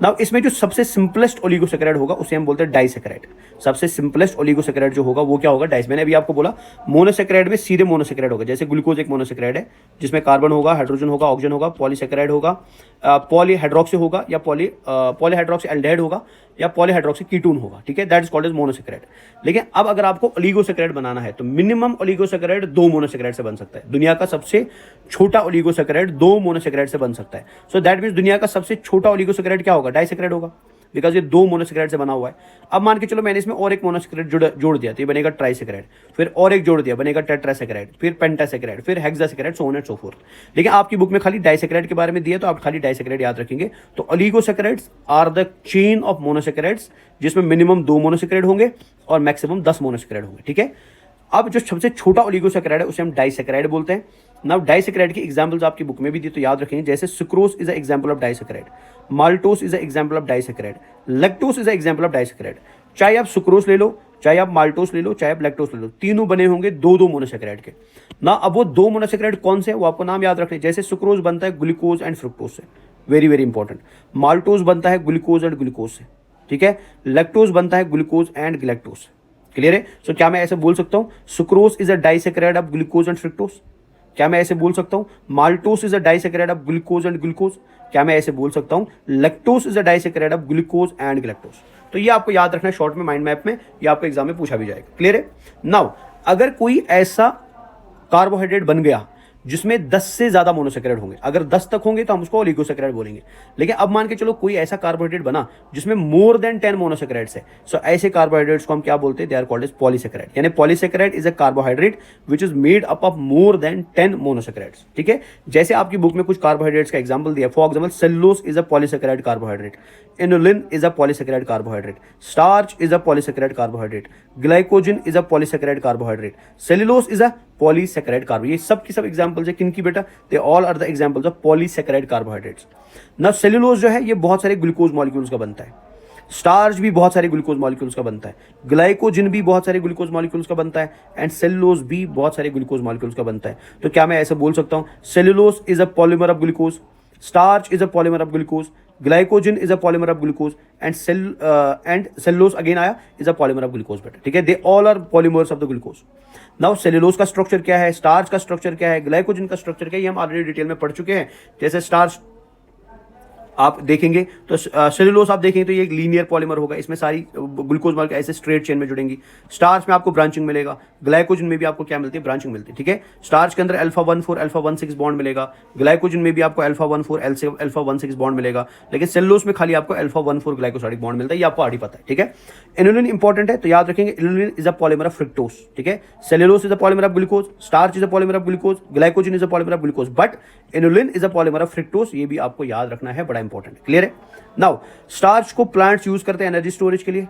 नाउ इसमें जो सबसे सिंपलेस्ट ओलिगोसेकेराइड होगा उसे हम बोलते हैं डाइसेकेराइड। सबसे सिंपलेस्ट ओलिगोसेकेराइड जो होगा वो क्या होगा, डाइस। मैंने अभी आपको बोला मोनोसेकेराइड में सीधे मोनोसेकेराइड होगा, जैसे ग्लूकोज एक मोनोसेकेराइड है जिसमें कार्बन होगा, हाइड्रोजन होगा, ऑक्सीजन होगा, पॉलीसेकेराइड होगा, पॉलीहाइड्रोक्सी होगा या पॉलीहाइड्रोक्सी एल्डिहाइड होगा या पॉलीहाइड्रोक्सी कीटोन होगा, ठीक है। That is called as monosaccharide. लेकिन अब अगर आपको ओलिगोसेकेराइड बनाना है तो मिनिमम ओलिगोसेकेराइड 2 मोनोसेकेराइड से बन सकता है। दुनिया का सबसे छोटा ओलिगोसेकेराइड 2 मोनोसेकेराइड से बन सकता है। सो दैट मींस दुनिया का सबसे छोटा ओलिगोसेकेराइड क्या होगा, डाइसेकेराइड होगा, बिकॉज ये 2 मोनोसेकेराइड से बना हुआ है। अब मान के चलो मैंने इसमें और एक मोनोसेकेराइड जोड़ दिया तो ये बनेगा ट्राइसेकेराइड, फिर और एक जोड़ दिया बनेगा टेट्रासेकेराइड, फिर पेंटासेकेराइड, फिर hexasaccharide, so on and so forth. लेकिन आपकी बुक में खाली डाइसेकेराइड के बारे में दिया तो आप खाली डाइसेकेराइड याद रखेंगे। तो oligosaccharides are the chain of monosaccharides जिसमें मिनिमम 2 मोनोसेकेराइड होंगे और मैक्सिमम 10 मोनोसेकेराइड होंगे, ठीक है। अब जो सबसे छोटा ओलिगोसेकेराइड है उसे हम डाइसेकेराइड बोलते हैं। नाउ डाइसैकेराइड की एग्जांपल्स आपकी बुक में भी दी, तो याद रखेंगे, जैसे sucrose is a example of disaccharide, maltose is a example of disaccharide, lactose is a example of disaccharide. चाहे आप सुक्रोज ले लो, चाहे आप माल्टोस ले लो, चाहे आप लैक्टोस ले लो, तीनों बने होंगे दो दो मोनोसैकेराइड के ना। अब वो दो मोनोसैकेराइड कौन से, वो आपको नाम याद रखने, जैसे सुक्रोज बनता है ग्लूकोज एंड फ्रुक्टोज से, वेरी वेरी इंपॉर्टेंट। माल्टोस बनता है ग्लूकोज एंड ग्लूकोज से, ठीक है। लैक्टोज बनता है ग्लूकोज एंड गैलेक्टोज से, क्लियर है। सो क्या मैं ऐसे बोल सकता हूं sucrose is a disaccharide of glucose and fructose? क्या मैं ऐसे बोल सकता हूं maltose is a disaccharide of glucose and glucose? क्या मैं ऐसे बोल सकता हूं lactose is a disaccharide of glucose and galactose? तो ये आपको याद रखना है शॉर्ट में, माइंड मैप में, ये आपको एग्जाम में पूछा भी जाएगा, क्लियर है। नाउ अगर कोई ऐसा कार्बोहाइड्रेट बन गया जिसमें 10 से ज्यादा मोनोसैकेराइड होंगे, अगर 10 तक होंगे तो हम उसको ओलिगोसैकेराइड बोलेंगे। लेकिन अब मान के चलो कोई ऐसा कार्बोहाइड्रेट बना जिसमें मोर देन 10 मोनोसैकेराइड्स है, सो ऐसे कार्बोहाइड्रेट्स को हम क्या बोलते हैं, they are called as polysaccharide. यानी polysaccharide is a carbohydrate which is made up of more than 10 monosaccharides, ठीक है। जैसे आपकी बुक में कुछ कार्बोहाइड्रेट्स का एग्जांपल दिया, for example cellulose is a polysaccharide carbohydrate, inulin is a polysaccharide carbohydrate, starch is a polysaccharide carbohydrate, glycogen is a polysaccharide carbohydrate, cellulose is a polysaccharide carbo. ये सब की सब एग्जांपल्स है किनकी बेटा, they all are the examples of polysaccharide carbohydrates. ना cellulose जो है ये बहुत सारे ग्लूकोज मॉलिक्यूल्स का बनता है, स्टार्च भी बहुत सारे ग्लूकोज मॉलिक्यूल्स का बनता है, ग्लाइकोजन भी बहुत सारे ग्लूकोज मॉलिक्यूल्स का बनता है, एंड सेलुलोज भी बहुत सारे ग्लूकोज मॉलिक्यूल्स का बनता है। तो क्या मैं ऐसे बोल सकता हूं cellulose is a polymer of glucose, starch is a polymer of glucose, glycogen is a polymer of glucose, and cellulose again आया is a polymer of glucose बेटा, ठीक है। They all are polymers of the glucose. Now cellulose का structure क्या है, starch का structure क्या है, ग्लाइकोजन का स्ट्रक्चर क्या है, ये हम ऑलरेडी डिटेल में पढ़ चुके हैं। जैसे स्टार्च आप देखेंगे तो सेलुलोज आप देखेंगे तो ये एक लीनियर पॉलीमर होगा, इसमें सारी ग्लूकोज मॉलिक्यूल ऐसे स्ट्रेट चेन में जुड़ेंगी। स्टार्च में आपको ब्रांचिंग मिलेगा, ग्लाइकोजन में भी आपको क्या मिलती है, ब्रांचिंग मिलती है, ठीक है। स्टार्च के अंदर अल्फा 1,4 अल्फा 1,6 बॉन्ड मिलेगा, ग्लाइकोजन में भी आपको अल्फा 1,4 अल्फा 1,6 बॉन्ड मिलेगा, लेकिन सेलुलोज में खाली आपको अल्फा 1,4 ग्लाइकोसाइडिक बॉन्ड मिलता है, ये आपको ऑलरेडी पता है, ठीक है। इनुलिन इंपॉर्टेंट है तो याद रखेंगे inulin is a polymer of fructose, ठीक है। Cellulose is a polymer of glucose, starch is a polymer of glucose, glycogen is a polymer of glucose, but inulin is a polymer of fructose, ये भी आपको याद रखना है, बड़ा important, clear है। नाउ स्टार्च को प्लांट्स यूज करते हैं एनर्जी स्टोरेज के लिए,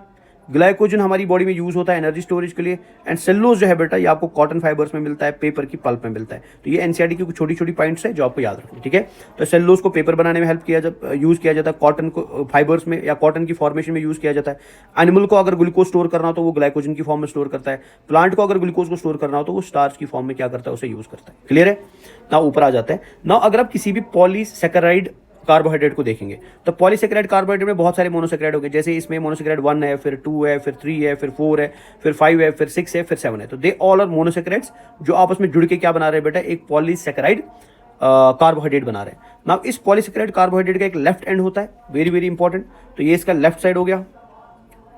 ग्लाइकोजन हमारी बॉडी में यूज होता है एनर्जी स्टोरेज के लिए, एंड सेलुलोज जो है बेटा ये आपको कॉटन फाइबर्स में मिलता है, पेपर की पल्प में मिलता है। तो ये एनसीईआरटी की कुछ छोटी छोटी पॉइंट्स है जो आपको याद रखनी, ठीक है। तो सेलुलोज को पेपर बनाने में हेल्प किया यूज किया जाता है, कॉटन को फाइबर्स में या कॉटन की फॉर्मेशन में यूज किया जाता है। एनिमल को अगर ग्लूकोज स्टोर करना हो तो वो ग्लाइकोजन की फॉर्म में स्टोर करता है, प्लांट को अगर ग्लूकोज को स्टोर करना हो तो वो स्टार्च की फॉर्म में क्या करता है, उसे यूज करता है, क्लियर है ना। ऊपर आ जाता है ना, अगर आप किसी भी पॉलीसैकेराइड कार्बोहाइड्रेट को देखेंगे तो पॉलीसैकेराइड कार्बोहाइड्रेट में बहुत सारे मोनोसैकेराइड हो गए, जैसे इसमें मोनोसैकेराइड 1 है, फिर 2 है, फिर 3 है, फिर 4 है, फिर 5 है, फिर 6 है, फिर 7 है। तो दे ऑल आर मोनोसैकेराइड्स जो आपस में जुड़ के क्या बना रहे हैं बेटा, एक पॉलीसैकेराइड कार्बोहाइड्रेट बना रहे हैं ना। इस पॉलीसैकेराइड कार्बोहाइड्रेट का एक लेफ्ट एंड होता है, वेरी वेरी इंपॉर्टेंट। तो ये इसका लेफ्ट साइड हो गया,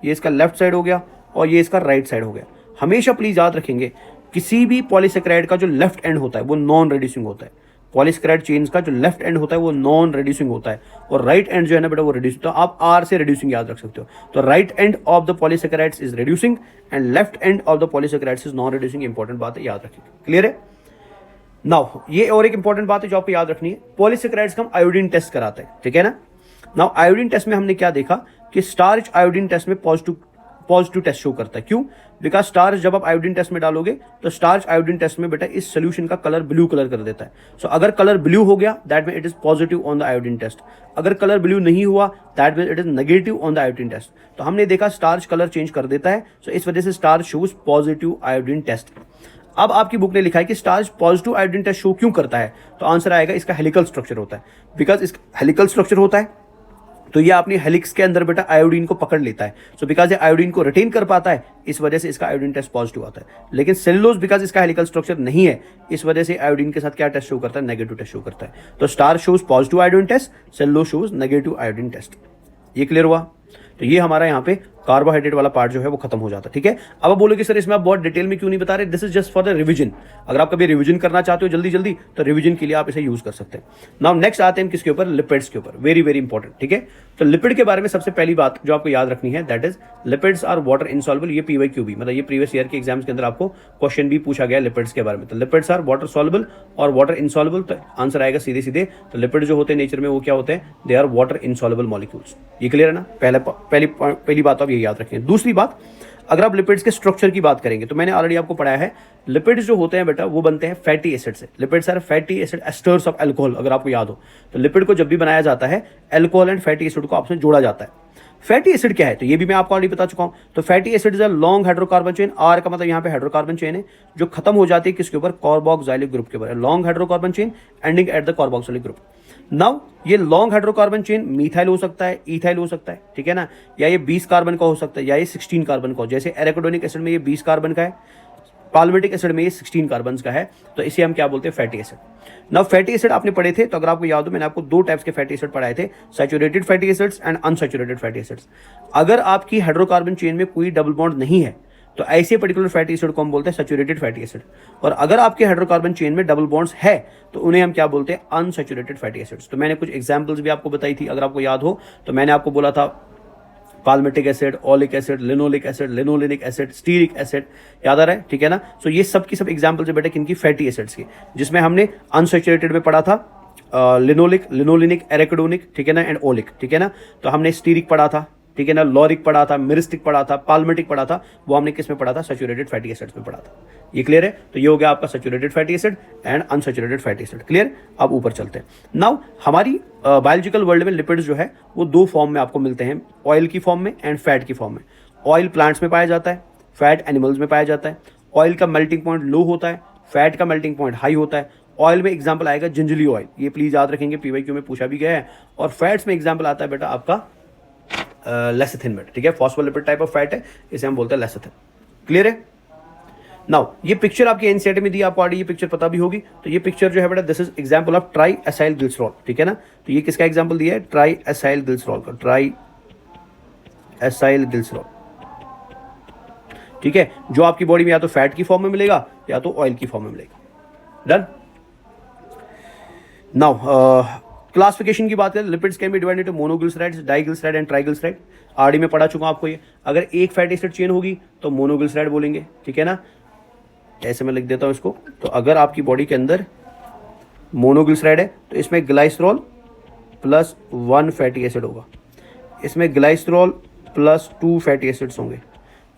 ये इसका लेफ्ट साइड हो गया, और ये इसका राइट साइड हो गया। हमेशा प्लीज याद रखेंगे किसी भी पॉलीसैकेराइड का जो लेफ्ट एंड होता है वो नॉन रेड्यूसिंग होता है। पॉलीसैकेराइड चेन्स का जो लेफ्ट एंड होता है वो नॉन रेड्यूसिंग होता है, और राइट एंड जो है ना बेटा वो रेड्यूसिंग। तो आप आर से रेड्यूसिंग याद रख सकते हो। तो right end of the polysaccharides is reducing and left end of the polysaccharides is non reducing. Important बात है, याद रखिए, क्लियर है। नाउ ये और एक इंपॉर्टेंट बात है जो आपको याद रखनी है, पॉलीसैकेराइड्स का हम आयोडीन टेस्ट कराते हैं, ठीक है ना। नाउ आयोडीन टेस्ट में हमने क्या देखा कि स्टार्च आयोडीन टेस्ट में पॉजिटिव टेस्ट शो करता है। क्यों? बिकॉज स्टार्च जब आप आयोडीन टेस्ट में डालोगे तो स्टार्च आयोडीन टेस्ट में बेटा इस सोल्यूशन का कलर ब्लू कलर कर देता है। सो अगर कलर ब्लू हो गया that mean it is positive on the iodine test, अगर कलर ब्लू नहीं हुआ that mean it is negative on the iodine test. तो हमने देखा स्टार्च कलर चेंज कर देता है, सो इस वजह से starch shows positive iodine test. अब आपकी बुक ने लिखा है कि starch positive iodine test show क्यों करता है, तो आंसर आएगा इसका हेलिकल स्ट्रक्चर होता है। बिकॉज इसका हेलिकल स्ट्रक्चर होता है तो ये अपनी हेलिक्स के अंदर बेटा आयोडीन को पकड़ लेता है। सो बिकॉज ये आयोडीन को रिटेन कर पाता है, इस वजह से इसका आयोडीन टेस्ट पॉजिटिव आता है। लेकिन सेलुलोज बिकॉज इसका हेलिकल स्ट्रक्चर नहीं है, इस वजह से आयोडीन के साथ क्या टेस्ट शो करता है, नेगेटिव टेस्ट शो करता है। तो starch shows positive iodine test, cellulose shows negative iodine test. ये क्लियर हुआ। तो ये हमारा यहाँ पे कार्बोहाइड्रेट वाला पार्ट जो है वो खत्म हो जाता है, ठीक है। अब आप बोलोगे सर इसमें आप बहुत डिटेल में क्यों नहीं बता रहे, this is just for the revision. अगर आप कभी रिवीजन करना चाहते हो जल्दी जल्दी तो रिवीजन के लिए आप इसे यूज कर सकते हैं। नाउ नेक्स्ट आते हैं किसके ऊपर, लिपिड्स के ऊपर, वेरी वेरी इंपॉर्टेंट, ठीक है। तो लिपिड के बारे में सबसे पहली बात जो आपको याद रखनी है that is lipids are water insoluble. ये PYQ भी मतलब ये प्रीवियस ईयर के एग्जाम्स के अंदर आपको क्वेश्चन भी पूछा गया लिपिड्स के बारे में। तो लिपिड्स आर वाटर सॉल्युबल और वाटर इनसॉल्युबल, तो आंसर आएगा सीधे सीधे। तो लिपिड जो होते हैं नेचर में वो क्या होते हैं, they are water insoluble molecules. ये क्लियर है ना, पहली बात आप ये याद रखें। दूसरी बात, अगर आप लिपिड्स के स्ट्रक्चर की बात करेंगे तो मैंने ऑलरेडी आपको पढ़ाया है, लिपिड्स जो होते हैं बेटा वो बनते हैं फैटी एसिड से। Lipids are fatty acid esters of alcohol, अगर आपको याद हो तो लिपिड को जब भी बनाया जाता है अल्कोहल एंड फैटी एसिड को आपस में जोड़ा जाता है। फैटी एसिड क्या है तो ये भी मैं आपको ऑलरेडी बता चुका हूं। तो fatty acid is a long hydrocarbon chain, R का मतलब यहाँ पे हाइड्रोकार्बन चेन है जो खत्म हो जाती है किसके ऊपर, कार्बोक्सिलिक ग्रुप के ऊपर। Long hydrocarbon chain ending at the carboxylic group. Now ये लॉन्ग हाइड्रोकार्बन चेन मीथाइल हो सकता है, इथाइल हो सकता है, ठीक है ना, या ये 20 कार्बन का हो सकता है, या ये 16 कार्बन का हो। जैसे एराकिडोनिक एसिड में ये 20 कार्बन का है, पाल्मिटिक एसिड में ये 16 कार्बन का है, तो इसे हम क्या बोलते हैं, fatty acid. Now fatty acid आपने पढ़े थे, तो अगर आपको याद हो मैंने आपको 2 टाइप्स के फैटी एसिड पढ़ाए थे, saturated fatty acids and unsaturated fatty acids. अगर आपकी हाइड्रोकार्बन चेन में कोई डबल बॉन्ड नहीं है तो ऐसे पर्टिकुलर फैटी एसिड को हम बोलते हैं सैचुरेटेड फैटी एसिड, और अगर आपके हाइड्रोकार्बन चेन में डबल बॉन्ड्स है तो उन्हें हम क्या बोलते हैं, अनसैचुरेटेड फैटी एसिड्स। तो मैंने कुछ एग्जांपल्स भी आपको बताई थी, अगर आपको याद हो तो मैंने आपको बोला था palmitic acid, oleic acid, linoleic acid, linolenic acid, stearic acid, याद आ रहा है, ठीक है ना। सो ये सब की सब एग्जांपल्स है बेटा किनकी, फैटी एसिड्स की, जिसमें हमने अनसैचुरेटेड में पढ़ा था लिनोलिक, लिनोलेनिक, एराकिडोनिक, ठीक है ना, एंड ओलिक, ठीक है ना। तो हमने स्टीरिक पढ़ा था, ठीक है ना, लॉरिक पढ़ा था, मिरिस्टिक पढ़ा था, पाल्मिटिक पढ़ा था, वो हमने किस में पढ़ा था, सैचुरेटेड फैटी एसिड्स में पढ़ा था। ये क्लियर है। तो ये हो गया आपका saturated fatty acid and unsaturated fatty acid, clear. अब ऊपर चलते हैं। नाउ हमारी बायोलॉजिकल वर्ल्ड में लिपिड्स जो है वो 2 फॉर्म में आपको मिलते हैं, ऑयल की फॉर्म में एंड फैट की फॉर्म में। ऑयल प्लांट्स में पाया जाता है, फैट एनिमल्स में पाया जाता है। ऑयल का मेल्टिंग पॉइंट लो होता है, फैट का मेल्टिंग पॉइंट हाई होता है। ऑयल में एग्जाम्पल आएगा जिंजली ऑयल, ये प्लीज याद रखेंगे, पीवाईक्यू में पूछा भी गया है। और फैट्स में एग्जाम्पल आता है बेटा आपका लेसिथिन में, ठीक है, फॉस्फोलिपिड टाइप ऑफ फैट है, इसे हम बोलते हैं लेसिथिन, क्लियर है। नाउ ये पिक्चर आपकी एनसीईआरटी में दी, आपको ऑलरेडी ये पिक्चर पता भी होगी। तो ये पिक्चर जो है बेटा this is example of try acyl glycerol, ठीक है ना। तो ये किसका एग्जांपल दिया है, ट्राई एसाइल ग्लिसरॉल का, ट्राई एसाइल ग्लिसरॉल, ठीक है, जो आपकी बॉडी में या तो फैट की फॉर्म में मिलेगा या तो ऑयल की फॉर्म में मिलेगा। डन। नाउ क्लासिफिकेशन की बात करें, lipids can be divided into monoglycerides, diglyceride and triglyceride. RD में पढ़ा चुका हूं आपको ये। अगर एक फैटी एसिड चेन होगी तो मोनोग्लिसराइड बोलेंगे, ठीक है ना। ऐसे मैं लिख देता हूं इसको। तो अगर आपकी बॉडी के अंदर मोनोग्लिसराइड है तो इसमें ग्लाइसरॉल प्लस 1 फैटी एसिड होगा, इसमें ग्लाइसरॉल प्लस 2 फैटी एसिड्स होंगे,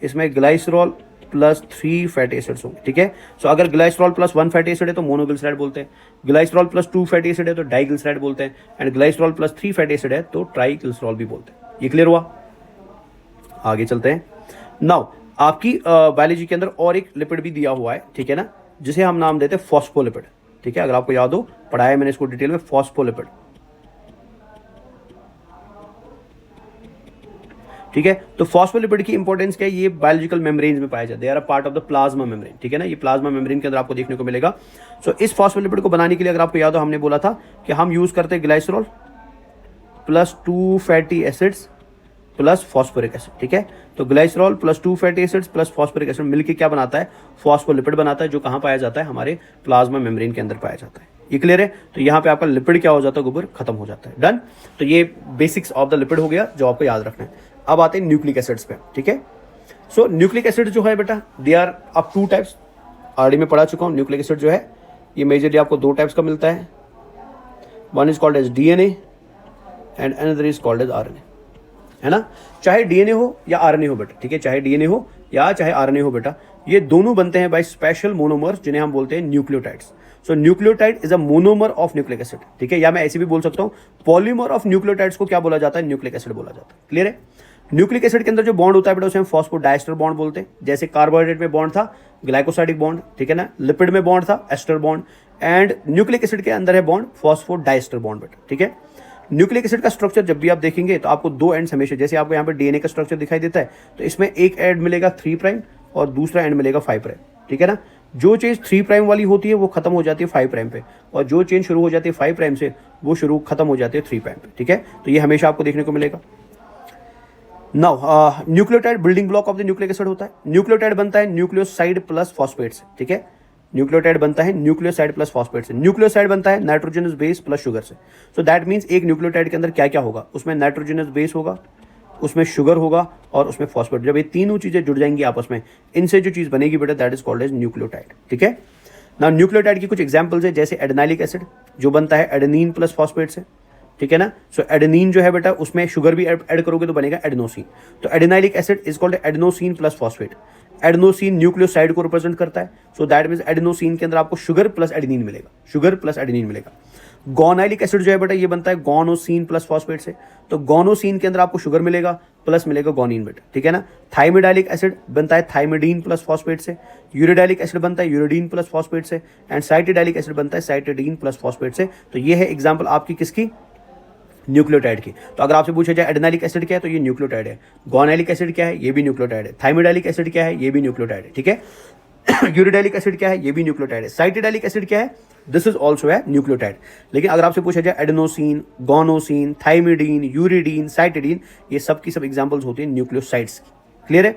इसमें ग्लाइसरॉल प्लस 3 फैटी एसिड्स होंगे, ठीक है। सो अगर ग्लाइसरॉल प्लस 1 फैटी एसिड है तो मोनोग्लिसराइड बोलते हैं, ग्लाइसरॉल प्लस 2 फैटी एसिड है तो डाइग्लिसराइड बोलते हैं, and glycerol plus 3 fatty acid है तो ट्राइग्लिसरॉल भी बोलते हैं। ये क्लियर हुआ। आगे चलते हैं। नाउ आपकी बायोलॉजी के अंदर और एक लिपिड भी दिया हुआ है, ठीक है ना, जिसे हम नाम देते हैं फॉस्फोलिपिड, ठीक है। अगर आपको याद हो पढ़ाया है मैंने इसको डिटेल में, फॉस्फोलिपिड, ठीक है। तो फॉस्फोलिपिड की इंपॉर्टेंस क्या है, ये बायोलॉजिकल मेम्ब्रेन्स में पाया जाता है, they are a part of the plasma membrane, ठीक है ना। ये प्लाज्मा मेम्ब्रेन के अंदर आपको देखने को मिलेगा। सो इस फॉस्फोलिपिड को बनाने के लिए अगर आपको याद हो हमने बोला था कि हम यूज करते हैं glycerol plus 2 fatty acids plus phosphoric acid, ठीक है। तो glycerol plus 2 fatty acids plus phosphoric acid मिलकर क्या बनाता है, फॉस्फोलिपिड बनाता है, जो कहाँ पाया जाता है, हमारे प्लाज्मा मेम्ब्रेन के अंदर पाया जाता है। ये क्लियर है। तो यहाँ पे आपका लिपिड क्या हो जाता है, गुबर खत्म हो जाता है। डन। तो ये बेसिक्स ऑफ द लिपिड हो गया जो आपको याद रखना है। अब आते हैं न्यूक्लिक एसिड्स पे, ठीक है। सो न्यूक्लिक एसिड जो है बेटा they are of 2 types, already में पढ़ा चुका हूँ। न्यूक्लिक एसिड जो है ये मेजरली आपको 2 टाइप्स का मिलता है, one is called as DNA and another is called as RNA, है ना। चाहे डीएनए हो या आरएनए हो बेटा, ठीक है, चाहे डीएनए हो या चाहे आरएनए हो बेटा, ये दोनों बनते हैं बाय स्पेशल मोनोमर्स जिन्हें हम बोलते हैं nucleotides. So nucleotide is a monomer of nucleic acid, ठीक है, या मैं ऐसे भी बोल सकता हूँ पॉलीमर ऑफ न्यूक्लियोटाइड्स को क्या बोला जाता है, न्यूक्लिक एसिड बोला जाता है। क्लियर है। न्यूक्लिक एसिड के अंदर जो बॉन्ड होता है बेटा उसे हम फॉस्फोडाइस्टर बॉन्ड बोलते हैं। जैसे कार्बोहाइड्रेट में बॉन्ड था ग्लाइकोसाइडिक बॉन्ड, ठीक है ना, लिपिड में बॉन्ड था ester bond, and nucleic acid के अंदर है बॉन्ड फॉस्फोडाइस्टर बॉन्ड बेटा, ठीक है। न्यूक्लिक एसिड का स्ट्रक्चर जब भी आप देखेंगे तो आपको 2 एंड्स हमेशा, जैसे आपको यहाँ पे डीएनए का स्ट्रक्चर दिखाई देता है तो इसमें एक एंड मिलेगा 3 प्राइम और दूसरा एंड मिलेगा 5 प्राइम, ठीक है ना। जो चीज 3 प्राइम वाली होती है वो खत्म हो जाती है 5 प्राइम पे, और जो चेन शुरू हो जाती है 5 प्राइम से वो शुरू खत्म हो जाती है 3 प्राइम पे, ठीक है। तो ये हमेशा आपको देखने को मिलेगा। Now nucleotide building block of the nucleic acid होता है। न्यूक्लियोटाइड बनता है न्यूक्लियोसाइड प्लस फॉस्फेट से, ठीक है। न्यूक्लियोटाइड बनता है न्यूक्लियोसाइड प्लस फॉस्फेट से। न्यूक्लियोसाइड बनता है नाइट्रोजनस बेस प्लस शुगर से। सो दैट मीन्स एक न्यूक्लियोटाइड के अंदर क्या क्या होगा, उसमें नाइट्रोजनस बेस होगा, उसमें शुगर होगा और उसमें फॉस्फेट। जब ये तीनों चीजें जुड़ जाएंगी आपस में, इनसे जो चीज बनेगी बेटा that is called as nucleotide, ठीक है। नाउ न्यूक्लियोटाइड की कुछ एग्जांपल्स है, जैसे एडेनाइलिक एसिड जो बनता है एडेनिन प्लस फॉस्फेट से, ठीक है ना। सो एडेनिन जो है बेटा उसमें शुगर भी ऐड करोगे तो बनेगा एडेनोसिन। तो एडेनाइलिक acid is called adenosine plus phosphate. Adenosine nucleoside को रिप्रेजेंट करता है, सो दैट मीन्स एडेनोसिन के अंदर आपको शुगर प्लस एडेनिन मिलेगा, शुगर प्लस एडेनिन मिलेगा। गोनाइलिक एसिड जो है बेटा ये बनता है गोनोसिन प्लस फॉस्फेट से, तो गोनोसिन के अंदर आपको शुगर मिलेगा प्लस मिलेगा गोनिन बेटा, ठीक है ना। थाइमिडाइलिक एसिड बनता है थाइमिडीन प्लस फॉस्फेट से, यूरिडाइलिक एसिड बनता है यूरिडीन प्लस फॉस्फेट से, एंड साइटिडाइलिक एसिड बनता है साइटिडीन प्लस फॉस्फेट से। तो ये है एग्जाम्पल आपकी किसकी, न्यूक्लियोटाइड की। तो अगर आपसे पूछा जाए एडेनाइलिक एसिड क्या है तो ये न्यूक्लियोटाइड है, गोनाइलिक एसिड क्या है ये भी न्यूक्लियोटाइड है, थाइमिडाइलिक एसिड क्या है ये भी न्यूक्लियोटाइड है, ठीक है। यूरिडाइलिक एसिड क्या है ये भी न्यूक्लियोटाइड है, साइटिडाइलिक एसिड क्या है दिस इज ऑल्सो है न्यूक्लियोटाइड। लेकिन अगर आपसे पूछा जाए एडेनोसिन, गोनोसिन, थाइमिडीन, यूरिडीन, साइटिडीन, ये सब की सब एग्जांपल्स होती हैं न्यूक्लियोसाइड्स की, क्लियर है।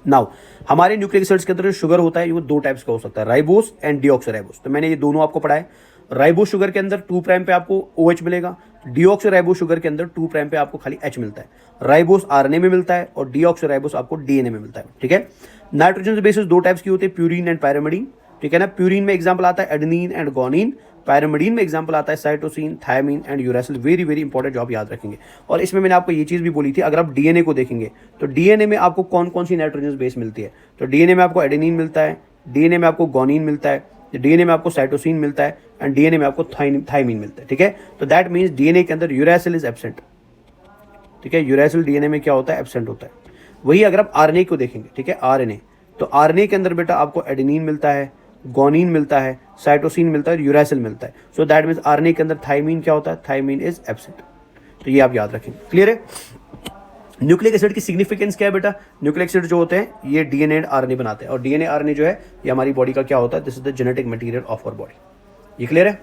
नाउ हमारे न्यूक्लिक एसिड्स के अंदर जो शुगर होता है वो दो टाइप्स का हो सकता है, राइबोस एंड डीऑक्सीराइबोस। तो मैंने ये दोनों आपको पढ़ाया। राइबोस शुगर के अंदर 2 प्राइम पे आपको OH मिलेगा, डीऑक्सीराइबोस शुगर के अंदर 2 प्राइम पे आपको खाली H मिलता है। राइबोस RNA में मिलता है और डीऑक्सीराइबोस आपको DNA में मिलता है, ठीक है। नाइट्रोजन बेसिस दो टाइप्स की होती है, प्यूरिन एंड पैरामिडीन, ठीक है ना। प्यूरिन में एग्जाम्पल आता है एडेनिन एंड गोनिन, पैरामिडीन में एग्जाम्पल आता है cytosine, thymine and uracil. Very very important job याद रखेंगे। और इसमें मैंने आपको ये चीज़ भी बोली थी, अगर आप DNA को देखेंगे तो DNA में आपको कौन कौन सी नाइट्रोजन बेस मिलती है, तो DNA में आपको एडेनिन मिलता है, DNA में आपको गोनिन मिलता है, DNA में आपको साइटोसिन मिलता है एंड DNA में आपको थायमिन मिलता है, ठीक है। तो दैट मीन्स DNA के अंदर यूरासिल इज एब्सेंट, ठीक है। यूरासिल DNA में क्या होता है, एब्सेंट होता है। वही अगर आप RNA को देखेंगे, ठीक है, RNA, तो RNA के अंदर बेटा आपको एडेनिन मिलता है, गोनिन मिलता है, साइटोसिन मिलता है और यूरासिल मिलता है। सो दैट मीन्स RNA के अंदर थायमिन क्या होता है, थायमिन इज एब्सेंट। तो ये आप याद रखेंगे, क्लियर है। न्यूक्लिक एसिड की सिग्निफिकेंस क्या है बेटा, न्यूक्लिक एसिड जो होते हैं ये DNA एंड RNA बनाते हैं, और DNA RNA जो है ये हमारी बॉडी का क्या होता है, this is the genetic material of our body. ये क्लियर है।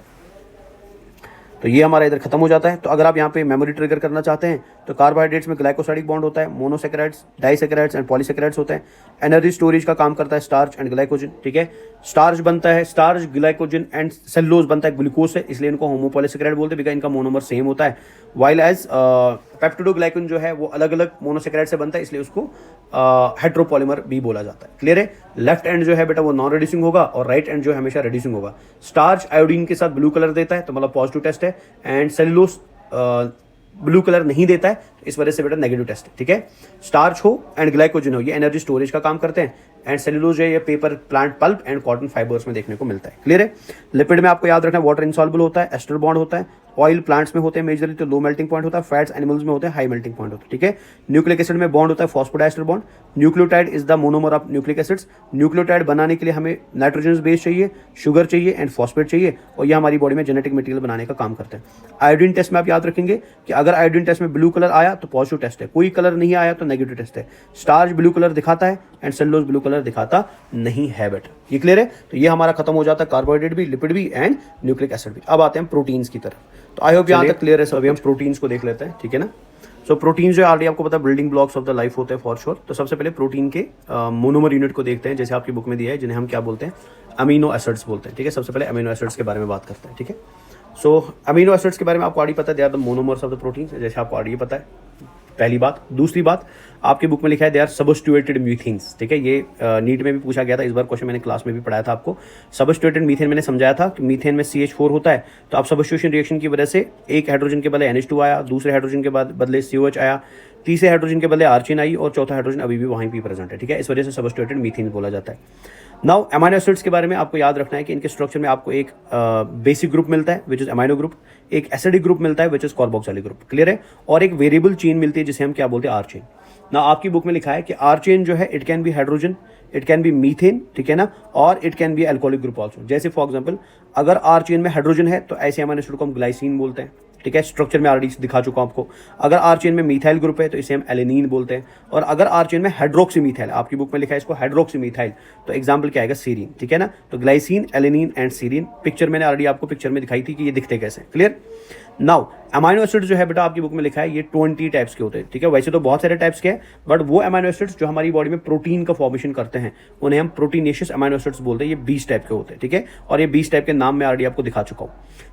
तो ये हमारा इधर खत्म हो जाता है। तो अगर आप यहाँ पे मेमोरी ट्रिगर करना चाहते हैं तो कार्बोहाइड्रेट्स में ग्लाइकोसाइडिक बॉन्ड होता है, मोनोसेकेराइड्स, डाइसेकेराइड्स एंड पॉलीसेकेराइड्स होते हैं। एनर्जी स्टोरेज का काम करता है स्टार्च एंड ग्लाइकोजन, ठीक है। स्टार्च बनता है, स्टार्च, ग्लाइकोजन एंड सेलुलोज बनता है ग्लूकोज से, इसलिए इनको होमोपॉलीसेकेराइड बोलते हैं, बिकॉज इनका मोनोमर सेम होता है। वाइल एज पेप्टिडोग्लाइकन जो है वो अलग अलग मोनोसेकेराइड से बनता है, इसलिए उसको हेट्रोपॉलीमर भी बोला जाता है, क्लियर है। लेफ्ट एंड जो है बेटा वो नॉन रेड्यूसिंग होगा और राइट एंड जो है हमेशा रेड्यूसिंग होगा। स्टार्च आयोडीन के साथ ब्लू कलर देता है, तो मतलब पॉजिटिव टेस्ट है, एंड सेलुलोज ब्लू कलर नहीं देता है, तो इस वजह से बेटा नेगेटिव टेस्ट है, ठीक है। स्टार्च हो एंड ग्लाइकोजन हो ये एनर्जी स्टोरेज का काम करते हैं, एंड सेलुलोज जो है ये paper, plant pulp and cotton fibres में देखने को मिलता है, क्लियर है। लिपिड में आपको याद रखना है वाटर इनसॉल्युबल होता है, एस्टर बॉन्ड होता है, ऑयल प्लांट्स में होते हैं मेजरली तो लो मेल्टिंग पॉइंट होता है, फैट्स एनिमल्स में होते हैं हाई मेल्टिंग पॉइंट होता है, ठीक है। न्यूक्लिक एसिड में बॉन्ड होता है phosphodiester bond. Nucleotide is the monomer of nucleic acids. Nucleotide बनाने के लिए हमें नाइट्रोजन बेस चाहिए, शुगर चाहिए एंड फॉस्फेट चाहिए, और ये हमारी बॉडी में जेनेटिक मटेरियल बनाने का काम करते हैं। आयोडीन टेस्ट में आप याद रखेंगे कि अगर आयोडीन टेस्ट में ब्लू कलर आया तो पॉजिटिव टेस्ट है, कोई कलर नहीं आया तो नेगेटिव टेस्ट है। स्टार्च ब्लू कलर दिखाता है एंड सेलुलोज ब्लू कलर दिखाता नहीं है बेटा, ये क्लियर है। तो ये हमारा खत्म हो जाता है कार्बोहाइड्रेट भी, लिपिड भी एंड न्यूक्लिक एसिड भी। अब आते हैं प्रोटीन्स की तरफ। तो आई होप यहाँ तक क्लियर है। सो अभी हम प्रोटीन्स को देख लेते हैं, ठीक है ना। सो प्रोटीन जो ऑलरेडी आपको पता है building blocks of the life होते हैं फॉर श्योर। तो सबसे पहले प्रोटीन के मोनोमर यूनिट को देखते हैं, जैसे आपकी बुक में दिया है, जिन्हें हम क्या बोलते हैं, अमीनो एसिड्स बोलते हैं, ठीक है। सबसे पहले अमीनो एसिड्स के बारे में बात करते हैं, ठीक है। सो अमीनो एसिड्स के बारे में आपको ऑलरेडी पता है, they are the monomers of the protein, जैसे आपको ऑलरेडी पता है, पहली बात। दूसरी बात आपकी बुक में लिखा है दे आर सबस्टिट्यूटेड मीथेन्स, ठीक है। ये नीट में भी पूछा गया था, इस बार क्वेश्चन मैंने क्लास में भी पढ़ाया था आपको। सबस्टिट्यूटेड मीथेन मैंने समझाया था कि मीथेन में CH4 होता है, तो आप सबस्टिट्यूशन रिएक्शन की वजह से एक हाइड्रोजन के बदले NH2 आया, दूसरे हाइड्रोजन के बदले COH आया, तीसरे हाइड्रोजन के बदले आर्चिन आई, और चौथा हाइड्रोजन अभी भी वहीं भी प्रेजेंट है, ठीक है। इस वजह से सबस्टिट्यूटेड मीथेन बोला जाता है। नाउ अमीनो एसिड्स के बारे में आपको याद रखना है कि इनके स्ट्रक्चर में आपको एक बेसिक ग्रुप मिलता है विच इज अमीनो ग्रुप, एक एसिडिक ग्रुप मिलता है which is carboxylic group, clear है, और एक वेरिएबल चेन मिलती है जिसे हम क्या बोलते हैं, आर चेन। ना आपकी बुक में लिखा है कि आर चेन जो है it can be hydrogen, it can be methane, ठीक है ना, और it can be alcoholic group also. जैसे फॉर एग्जाम्पल अगर आर चेन में हाइड्रोजन है तो ऐसे अमीनो एसिड को हम ग्लाइसिन बोलते हैं, ठीक है। स्ट्रक्चर में ऑलरेडी दिखा चुका हूं आपको। अगर आर चेन में मिथाइल ग्रुप है तो इसे हम एलेनिन बोलते हैं, और अगर आर चेन में हाइड्रोक्सी मिथाइल, आपकी बुक में लिखा है इसको हाइड्रोक्सी मिथाइल, तो एग्जांपल क्या आएगा, सीरीन, ठीक है ना। तो glycine, alanine and serine, picture मैंने ऑलरेडी आपको पिक्चर में दिखाई थी कि ये दिखते कैसे, क्लियर। नाउ अमीनो एसिड जो है बेटा आपकी बुक में लिखा है ये 20 टाइप्स के होते हैं, ठीक है। वैसे तो बहुत सारे टाइप्स के हैं, बट वो अमीनो एसिड्स जो हमारी बॉडी में प्रोटीन का फॉर्मेशन करते हैं उन्हें हम प्रोटीनेशियस अमीनो एसिड्स बोलते हैं। ये 20 टाइप के होते हैं, ठीक है, और ये 20 टाइप के नाम मैं ऑलरेडी आपको दिखा चुका हूँ।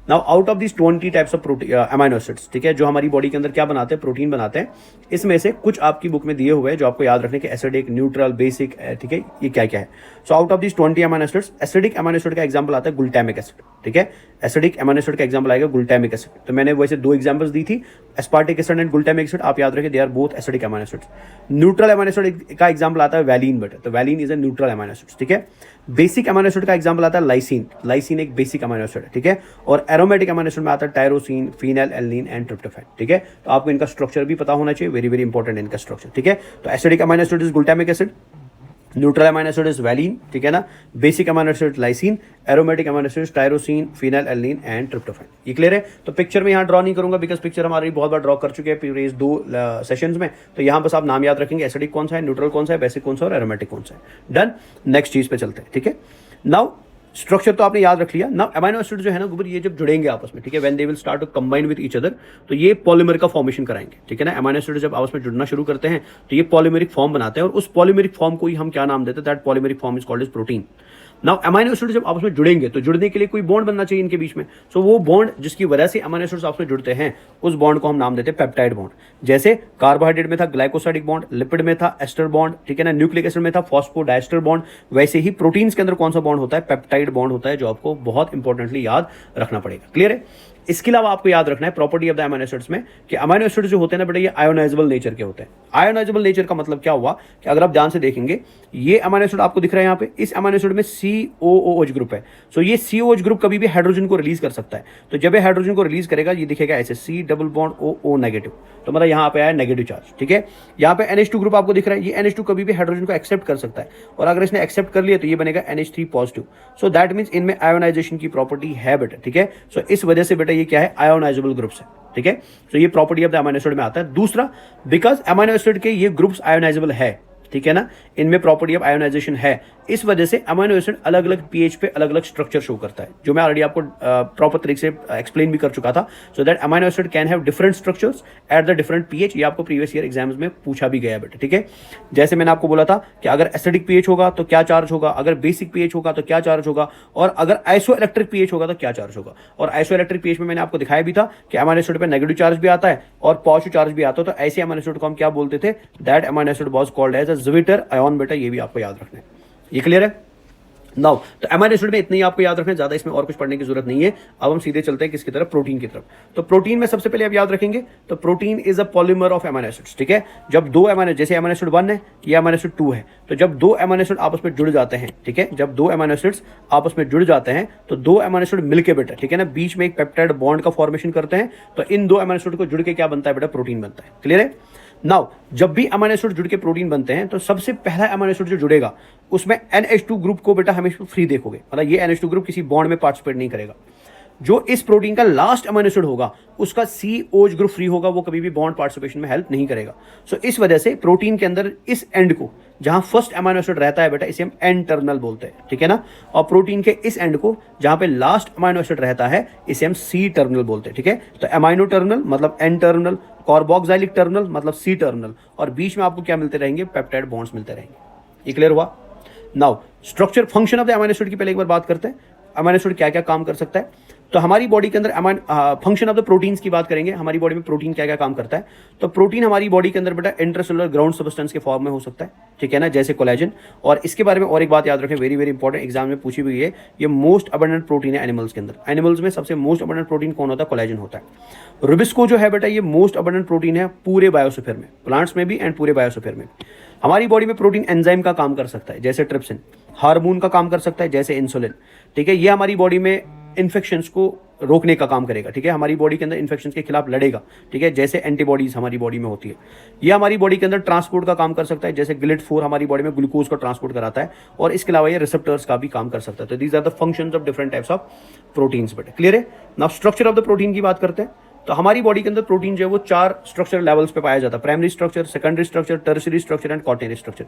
Now out of this 20 types of amino acids, ठीक है, जो हमारी बॉडी के अंदर क्या बनाते हैं, प्रोटीन बनाते हैं, इसमें से कुछ आपकी बुक में दिए हुए हैं जो आपको याद रखने के एसिडिक, न्यूट्रल, बेसिक, ठीक है, ये क्या क्या है। So out of this 20 amino acids, acidic amino acid का एग्जांपल आता है ग्लूटामिक एसिड, ठीक है। एसिडिक अमीनो एसिड का एग्जांपल आएगा ग्लूटामिक एसिड। तो मैंने वैसे दो एग्जांपल्स दी थी, aspartic acid and glutamic acid, आप याद रखिए they are both acidic amino acids. Neutral amino acid का एग्जांपल आता है वैलीन, बेटा तो valine is a neutral amino acid, ठीक है। बेसिक अमीनो एसिड का एग्जांपल आता है लाइसिन, लाइसिन एक बेसिक अमीनो एसिड है, ठीक है। और एरोमेटिक अमीनो एसिड में आता है tyrosine, phenyl alanine and tryptophan, ठीक है। तो आपको इनका स्ट्रक्चर भी पता होना चाहिए, वेरी वेरी इंपॉर्टेंट इनका स्ट्रक्चर, ठीक है। तो acidic amino acid is glutamic acid, neutral amino acid is valine, ठीक है ना। Basic amino acid lysine, aromatic amino acid tyrosine, phenyl alanine and tryptophan. ये क्लियर है। तो पिक्चर में यहाँ ड्रॉ नहीं करूंगा बिकॉज पिक्चर हमारी बहुत बार ड्रॉ कर चुके हैं प्रीवियस 2 सेशंस में। तो यहाँ बस आप नाम याद रखेंगे, एसिडिक कौन सा है, न्यूट्रल कौन सा है, बेसिक कौन सा और एरोमेटिक कौन सा है। डन, नेक्स्ट चीज पे चलते हैं, ठीक है। नाउ स्ट्रक्चर तो आपने याद रख लिया। नाउ अमीनो एसिड जो है ना गुबर, ये जब जुड़ेंगे आपस में, ठीक है, when they will start to combine with each other, तो ये पॉलीमर का फॉर्मेशन कराएंगे, ठीक है ना। अमीनो एसिड जब आपस में जुड़ना शुरू करते हैं तो ये पॉलीमेरिक फॉर्म बनाते हैं और उस पॉलीमेरिक फॉर्म को ही हम क्या नाम देते हैं, that polymeric form is called as protein. Now amino acid जब आपस में जुड़ेंगे तो जुड़ने के लिए कोई बॉन्ड बनना चाहिए इनके बीच में। सो वो बॉन्ड जिसकी वजह से अमीनो एसिड्स आपस में जुड़ते हैं, उस बॉन्ड को हम नाम देते हैं पेप्टाइड बॉन्ड। जैसे कार्बोहाइड्रेट में था ग्लाइकोसाइडिक बॉन्ड, लिपिड में था एस्टर बॉन्ड, ठीक है ना, न्यूक्लिक एसिड में था फॉस्फोडाइस्टर बॉन्ड। वैसे ही प्रोटीन्स के अंदर कौन सा बॉन्ड होता है, पेप्टाइड बॉन्ड होता है, जो आपको बहुत इंपॉर्टेंटली याद रखना पड़ेगा। क्लियर है। इसके अलावा आपको याद रखना है property of the amino acids में कि अमीनो एसिड्स जो होते हैं ना बेटा, ये आयोनाइजेबल नेचर के होते हैं। आयोनाइजेबल नेचर का मतलब क्या हुआ कि अगर आप ध्यान से देखेंगे, ये अमीनो एसिड आपको दिख रहा है यहाँ पे, इस अमीनो एसिड में COOH ग्रुप है। सो ये COOH ग्रुप कभी भी हाइड्रोजन को रिलीज कर सकता है। तो जब ये हाइड्रोजन को रिलीज करेगा, ये दिखेगा ऐसे C double bond OO negative, तो मतलब यहाँ पे आया नेगेटिव चार्ज, ठीक है। यहाँ पे NH2 ग्रुप आपको दिख रहा है, ये NH2 कभी भी हाइड्रोजन को एक्सेप्ट कर सकता है, और अगर इसने एक्सेप्ट कर लिया तो ये बनेगा NH3 positive. So that means इनमें आयोनाइजेशन की प्रॉपर्टी है बेटा, ठीक है। सो इस वजह से बेटा ये क्या है, आयोनाइजेबल ग्रुप्स है, ठीक है। तो ये property of the amino acid में आता है। दूसरा, बिकॉज अमीनो एसिड के ये ग्रुप्स आयोनाइजेबल है, ठीक है ना, इनमें प्रॉपर्टी ऑफ आयोनाइजेशन है, इस वजह से अमीनो एसिड अलग अलग पीएच पे अलग अलग स्ट्रक्चर शो करता है, जो मैं ऑलरेडी आपको प्रॉपर तरीके से एक्सप्लेन भी कर चुका था। So that amino acid can have different structures at the different pH. ये आपको प्रीवियस ईयर एग्जाम्स में पूछा भी गया बेटा, ठीक है। जैसे मैंने आपको बोला था कि अगर एसिडिक पीएच होगा तो क्या चार्ज होगा, अगर बेसिक पीएच होगा तो क्या चार्ज होगा, और अगर आइसोइलेक्ट्रिक पीएच होगा तो क्या चार्ज होगा। और आइसोइलेक्ट्रिक पीएच में मैंने आपको दिखाया भी था कि अमीनो एसिड पे नेगेटिव चार्ज भी आता है और पॉजिटिव चार्ज भी आता है। तो ऐसे अमीनो एसिड को हम क्या बोलते थे, that amino acid was called as a zwitter ion बेटा, ये भी आपको याद रखना है। ये क्लियर है। नाउ तो अमीनो एसिड में इतना ही आपको याद रखना है, ज्यादा इसमें और कुछ पढ़ने की जरूरत नहीं है। अब हम सीधे चलते हैं किसकी तरफ, प्रोटीन की तरफ। तो प्रोटीन में सबसे पहले आप याद रखेंगे, तो protein is a polymer of amino acids, ठीक है। जब दो अमीनो, जैसे अमीनो एसिड 1 है, ये अमीनो एसिड 2 है, तो जब दो अमीनो एसिड आपस में जुड़ जाते हैं, ठीक है, जब दो अमीनो एसिड्स आपस में जुड़ जाते हैं तो दो अमीनो एसिड मिलके बेटा, ठीक है ना, बीच में एक पेप्टाइड बॉन्ड का फॉर्मेशन करते हैं। तो इन दो अमीनो एसिड को जुड़ के क्या बनता है बेटा, प्रोटीन बनता है। क्लियर है। नाउ जब भी अमीनो एसिड जुड़ के प्रोटीन बनते हैं तो सबसे पहला अमीनो एसिड जो जुड़ेगा उसमें NH2 ग्रुप को बेटा हमेशा फ्री देखोगे, मतलब ये NH2 ग्रुप किसी बॉन्ड में पार्टिसिपेट नहीं करेगा। जो इस प्रोटीन का लास्ट अमीनो एसिड होगा उसका COH ग्रुप फ्री होगा, वो कभी भी बॉन्ड पार्टिसिपेशन में हेल्प नहीं करेगा। सो इस वजह से प्रोटीन के अंदर इस एंड को, जहां फर्स्ट अमीनो एसिड रहता है बेटा, इसे हम एन टर्मिनल बोलते हैं, ठीक है ना। और प्रोटीन के इस एंड को जहां पे लास्ट अमीनो एसिड रहता है, इसे हम C टर्मिनल बोलते हैं, ठीक है। तो अमीनो टर्मिनल मतलब एन टर्मिनल, कार्बोक्सिलिक टर्मिनल मतलब C टर्मिनल, और बीच में आपको क्या मिलते रहेंगे, पेप्टाइड बॉन्ड्स मिलते रहेंगे। ये क्लियर हुआ। Now structure function of the amino acid की पहले एक बार बात करते हैं, अमीनो एसिड क्या क्या काम कर सकता है। तो हमारी बॉडी के अंदर फंक्शन ऑफ द प्रोटीन्स की बात करेंगे, हमारी बॉडी में प्रोटीन क्या क्या काम करता है। तो प्रोटीन हमारी बॉडी के अंदर बेटा इंट्रासेलुलर ग्राउंड सब्सटेंस के फॉर्म में हो सकता है, ठीक है ना, जैसे कोलेजन। और इसके बारे में और एक बात याद रखें, वेरी वेरी इंपॉर्टेंट, एग्जाम में पूछी हुई है, ये मोस्ट अबंडेंट प्रोटीन है एनिमल्स के अंदर। एनिमल्स में सबसे मोस्ट अबंडेंट प्रोटीन कौन होता है, कोलेजन होता है। रुबिस्को जो है बेटा, ये मोस्ट अबंडेंट प्रोटीन है पूरे बायोस्फीयर में, प्लांट्स में भी एंड पूरे बायोस्फीयर में। हमारी बॉडी में प्रोटीन एंजाइम का काम कर सकता है, जैसे ट्रिप्सिन, हार्मोन का काम कर सकता है, जैसे इंसुलिन, ठीक है। ये हमारी बॉडी में इन्फेक्शंस को रोकने का काम करेगा, ठीक है, हमारी बॉडी के अंदर इन्फेक्शंस के खिलाफ लड़ेगा, ठीक है, जैसे एंटीबॉडीज हमारी बॉडी में होती है। ये हमारी बॉडी के अंदर ट्रांसपोर्ट का काम कर सकता है, जैसे GLUT4 हमारी बॉडी में ग्लूकोज को ट्रांसपोर्ट कराता है, और इसके अलावा ये रिसेप्टर्स का भी काम कर सकता है। तो these are the functions of different types of proteins बेटा। क्लियर है। Now structure of the protein की बात करते हैं। तो हमारी बॉडी के अंदर प्रोटीन जो है वो 4 स्ट्रक्चर लेवल्स पे पाया जाता है, primary structure, secondary structure, tertiary structure and quaternary structure.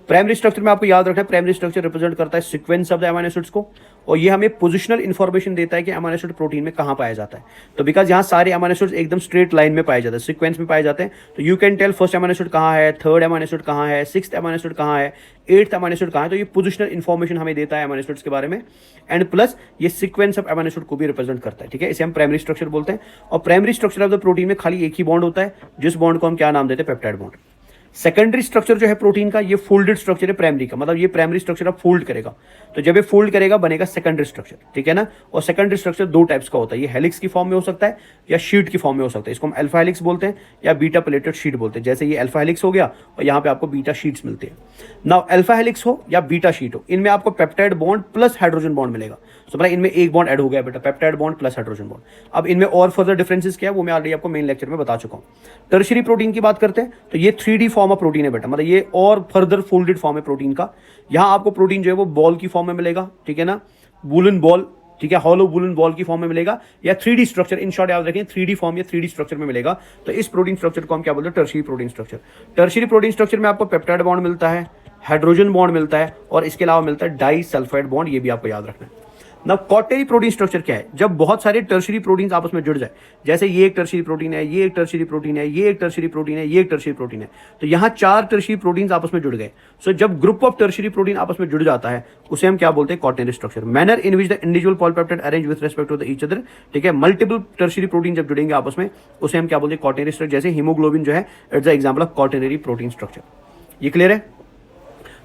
Primary structure में आपको याद रखना है, प्राइमरी स्ट्रक्चर रिप्रेजेंट करता है sequence of the amino acids को, और ये हमें पोजिशनल इन्फॉर्मेशन देता है कि अमीनो एसिड प्रोटीन में कहां पाया जाता है। तो बिकॉज यहाँ सारे अमीनो एसिड्स एकदम स्ट्रेट लाइन में पाए जाते हैं, सीक्वेंस में पाए जाते हैं, तो you can tell first amino acid कहाँ है, थर्ड अमीनो एसिड कहाँ है, सिक्स्थ अमीनो एसिड कहाँ है, 8th अमीनो एसिड कहाँ है। तो ये पोजिशनल इन्फॉर्मेशन हमें देता है अमीनो एसिड्स के बारे में, एंड प्लस ये सीक्वेंस ऑफ अमीनो एसिड को भी रिप्रेजेंट करता है, ठीक है। इसे हम प्राइमरी स्ट्रक्चर बोलते हैं। और primary structure of the protein में खाली एक ही बॉन्ड होता है, जिस बॉन्ड को हम क्या नाम देते हैं, पेप्टाइड बॉन्ड। सेकेंडरी स्ट्रक्चर जो है प्रोटीन का, ये फोल्डेड स्ट्रक्चर है प्राइमरी का, मतलब ये प्राइमरी स्ट्रक्चर अब फोल्ड करेगा, तो जब ये फोल्ड करेगा बनेगा सेकेंडरी स्ट्रक्चर, ठीक है ना। और सेकेंडरी स्ट्रक्चर दो टाइप्स का होता है, ये हेलिक्स की फॉर्म में हो सकता है या शीट की फॉर्म में हो सकता है। इसको हम अल्फा हेलिक्स बोलते हैं या बीटा प्लेटेड शीट बोलते हैं। जैसे ये अल्फा हेलिक्स हो गया और यहाँ पे आपको बीटा शीट्स मिलती है। नाउ अल्फा हेलिक्स हो या बीटा शीट हो, इनमें आपको peptide bond plus hydrogen bond मिलेगा। तो मतलब इनमें एक बॉन्ड ऐड हो गया बेटा, peptide bond plus hydrogen bond. अब इनमें और फर्दर डिफरेंसेस क्या है वो मैं ऑलरेडी आपको मेन लेक्चर में बता चुका हूँ। टर्शियरी प्रोटीन की बात करते हैं तो ये 3D फॉर्म ऑफ प्रोटीन है बेटा, मतलब ये और फर्दर फोल्डेड फॉर्म है प्रोटीन का। यहाँ आपको प्रोटीन जो है वो बॉल की फॉर्म में मिलेगा, ठीक है ना, वुलन बॉल, ठीक है, हॉलो वुलन बॉल की फॉर्म में मिलेगा, या 3D स्ट्रक्चर, इन शॉर्ट याद रखें 3D फॉर्म या 3D स्ट्रक्चर में मिलेगा। तो इस प्रोटीन स्ट्रक्चर को हम क्या बोलते हैं, tertiary protein structure. Tertiary protein structure में आपको पेप्टाइड बॉन्ड मिलता है, हाइड्रोजन बॉन्ड मिलता है और इसके अलावा मिलता है डाई सल्फाइड बॉन्ड, ये भी आपको याद रखना है। ना क्वार्टरी प्रोटीन स्ट्रक्चर क्या है, जब बहुत सारे टर्शियरी प्रोटीन आपस में जुड़ जाए, जैसे ये एक टर्शियरी प्रोटीन है, ये एक टर्शियरी प्रोटीन है, ये एक टर्शियरी प्रोटीन है, ये एक टर्शियरी प्रोटीन है, तो यहाँ 4 टर्शियरी प्रोटीन आपस में जुड़ गए। सो जब ग्रुप ऑफ टर्शियरी प्रोटीन आपस में जुड़ जाता है उसे हम क्या बोलते हैं, quaternary structure. Manner in which the individual polypeptide arrange with respect to the each other, ठीक है, मल्टीपल टर्शियरी प्रोटीन जब जुड़ेंगे आपस में उसे हम क्या बोलते हैं, क्वार्टरी स्ट्रक्चर। जैसे हीमोग्लोबिन जो है it's the example of quaternary protein structure. ये क्लियर है।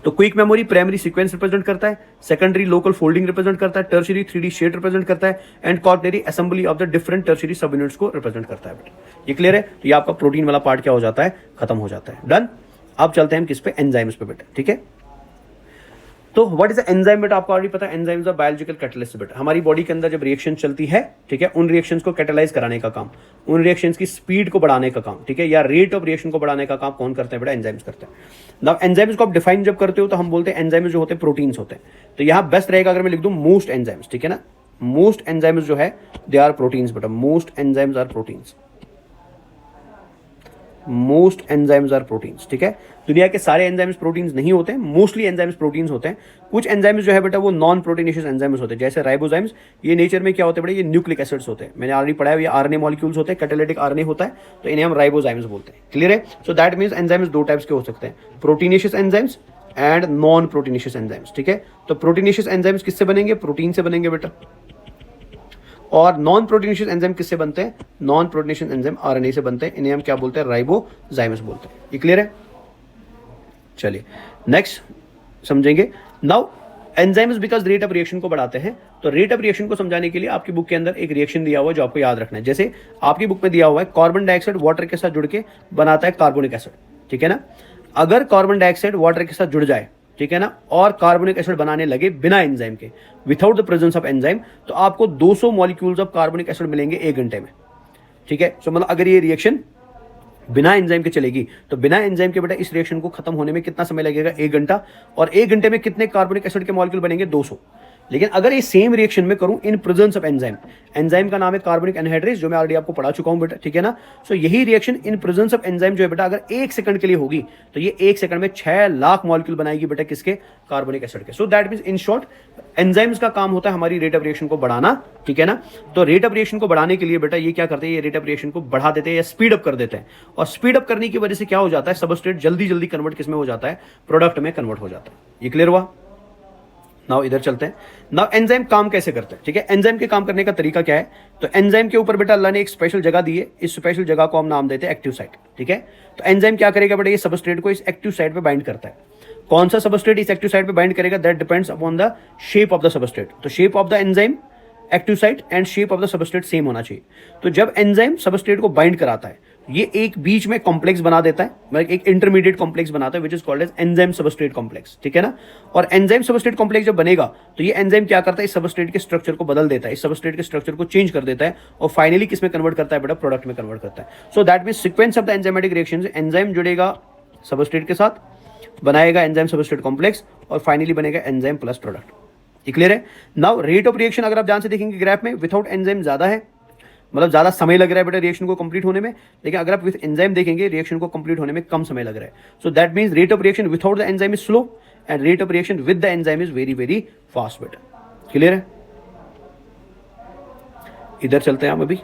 तो quick memory primary sequence represent करता है, सेकेंडरी लोकल फोल्डिंग रिप्रेजेंट करता है, टर्शियरी 3D शेड रिप्रेजेंट करता है, and quaternary assembly of the different tertiary sub units को रिप्रेजेंट करता है बेटा। ये क्लियर है। तो ये आपका प्रोटीन वाला पार्ट क्या हो जाता है, खत्म हो जाता है। डन। अब चलते हैं हम किस पे, एंजाइम्स पे बेटा, ठीक है। तो व्हाट इज एंजाइम बेटा, आपको ऑलरेडी पता है, एंजाइम्स आर बायोलॉजिकल कैटलिस्ट बेटा। हमारी बॉडी के अंदर जब रिएक्शन चलती है, ठीक है, उन रिएक्शंस को कैटलाइज कराने का काम, उन रिएक्शंस की स्पीड को बढ़ाने का काम, ठीक है, या रेट ऑफ रिएक्शन को बढ़ाने का काम कौन करते हैं बेटा, एंजाइम्स करते हैं। नाउ एंजाइम्स को आप डिफाइन जब करते हो तो हम बोलते हैं एंजाइम्स जो होते हैं प्रोटीन्स होते हैं। तो यहाँ बेस्ट रहेगा अगर मैं लिख दूं मोस्ट एंजाइम्स, ठीक है ना, मोस्ट एंजाइम्स जो है दे आर प्रोटीन्स बेटा, most enzymes are proteins, most enzymes are proteins, ठीक है। दुनिया के सारे एंजाइम्स प्रोटीन्स नहीं होते हैं, मोस्टली एंजाइम्स प्रोटीन्स होते हैं। कुछ एंजाइम्स जो है बेटा वो नॉन प्रोटीनेशियस एंजाइम्स होते हैं, जैसे राइबोजाइम्स, ये नेचर में क्या होते हैं बेटा, ये न्यूक्लिक एसिड्स होते हैं। मैंने ऑलरेडी पढ़ा है, ये आरएनए मॉलिक्यूल्स होते हैं, कैटालिटिक आरएनए होता है, तो इन्हें हम राइबोजाइम्स बोलते हैं। क्लियर है। सो दैट मीन्स एंजाइम्स दो टाइप्स के हो सकते हैं, proteinaceous enzymes and non proteinaceous enzymes, ठीक है। तो प्रोटीनेशियस एंजाइम्स किससे बनेंगे, प्रोटीन से बनेंगे बेटा, और नॉन प्रोटीनेशियस एंजाइम किससे बनते हैं, नॉन प्रोटीनेशियस एंजाइम आरएनए से बनते हैं, इन्हें हम क्या बोलते हैं, राइबोजाइम्स बोलते हैं। ये क्लियर है। चलिए नेक्स्ट समझेंगे। Now enzymes because rate of reaction को बढ़ाते हैं, तो रेट ऑफ रिएक्शन को समझाने के लिए आपकी बुक के अंदर एक रिएक्शन दिया हुआ है जो आपको याद रखना है। जैसे आपकी बुक में दिया हुआ है कार्बन डाइऑक्साइड वाटर के साथ जुड़ के बनाता है कार्बोनिक एसिड, ठीक है ना। अगर कार्बन डाइऑक्साइड वाटर के साथ जुड़ जाए, ठीक है ना, और कार्बोनिक एसिड बनाने लगे बिना एंजाइम के, without the presence of enzyme, तो आपको 200 मॉलिक्यूल्स ऑफ कार्बोनिक एसिड मिलेंगे 1 घंटे में, ठीक है। सो मतलब अगर ये रिएक्शन बिना एंजाइम के चलेगी तो बिना एंजाइम के बेटा इस रिएक्शन को खत्म होने में कितना समय लगेगा, 1 घंटा, और 1 घंटे में कितने कार्बोनिक एसिड के मॉलिक्यूल बनेंगे, 200। लेकिन अगर ये सेम रिएक्शन में करूं in presence of enzyme, enzyme का नाम है कार्बनिक एनहाइड्रेज, जो मैं ऑलरेडी आपको पढ़ा चुका हूं बेटा, ठीक है ना। सो यही reaction in presence of enzyme जो है बेटा अगर 1 सेकंड के लिए होगी तो ये 1 सेकंड में 6 लाख मॉलिक्यूल बनाएगी बेटा, किसके, कार्बनिक एसिड के। सो that means in short enzymes का काम होता है हमारी रेट ऑफ रिएक्शन को बढ़ाना, ठीक है ना। तो रेट ऑफ रिएक्शन को बढ़ाने के लिए बेटा ये क्या करते हैं, ये रेट ऑफ रिएक्शन को बढ़ा देते हैं या स्पीड अप कर देते हैं, और स्पीड अप करने की वजह से क्या हो जाता है, सबस्ट्रेट जल्दी जल्दी कन्वर्ट किसमें हो जाता है, प्रोडक्ट में कन्वर्ट हो जाता है। ये क्लियर हुआ। नाउ इधर चलते हैं। नाउ एंजाइम काम कैसे करते हैं, ठीक है, एंजाइम के काम करने का तरीका क्या है। तो एंजाइम के ऊपर बेटा अल्लाह ने एक स्पेशल जगह दी है, इस स्पेशल जगह को हम नाम देते हैं एक्टिव साइट, ठीक है। तो एंजाइम क्या करेगा बेटा, ये सबस्ट्रेट को इस एक्टिव साइट पे बाइंड करता है। कौन सा सबस्ट्रेट इस एक्टिव साइट पे बाइंड करेगा, that depends upon the shape of the substrate. तो shape of the enzyme, active site and shape of the substrate same होना चाहिए। तो जब एंजाइम सबस्ट्रेट को बाइंड कराता है, ये एक बीच में कॉम्प्लेक्स बना देता है, मतलब एक इंटरमीडिएट कॉम्प्लेक्स बनाता है, which is called as enzyme substrate complex, ठीक है ना। और एंजाइम सबस्ट्रेट कॉम्प्लेक्स जब बनेगा तो ये एंजाइम क्या करता है, इस सबस्ट्रेट के स्ट्रक्चर को बदल देता है, इस सबस्ट्रेट के स्ट्रक्चर को चेंज कर देता है, और फाइनली किसमें कन्वर्ट करता है बेटा, प्रोडक्ट में कन्वर्ट करता है। सो that means sequence of the enzymatic reaction, enzyme जुड़ेगा सबस्ट्रेट के साथ, बनाएगा एंजाइम सबस्ट्रेट कॉम्प्लेक्स, और फाइनली बनेगा एंजाइम प्लस प्रोडक्ट। ये क्लियर है। नाउ रेट ऑफ रिएक्शन अगर आप ध्यान से देखेंगे ग्राफ में, विदाउट एंजाइम ज्यादा है, मतलब ज्यादा समय लग रहा है बेटा रिएक्शन को कंप्लीट होने में, लेकिन अगर आप विद एंजाइम देखेंगे रिएक्शन को कंप्लीट होने में कम समय लग रहा है। सो that means rate of reaction without the enzyme is slow and rate of reaction with the enzyme is very very fast बेटा। क्लियर है। इधर चलते हैं हम अभी।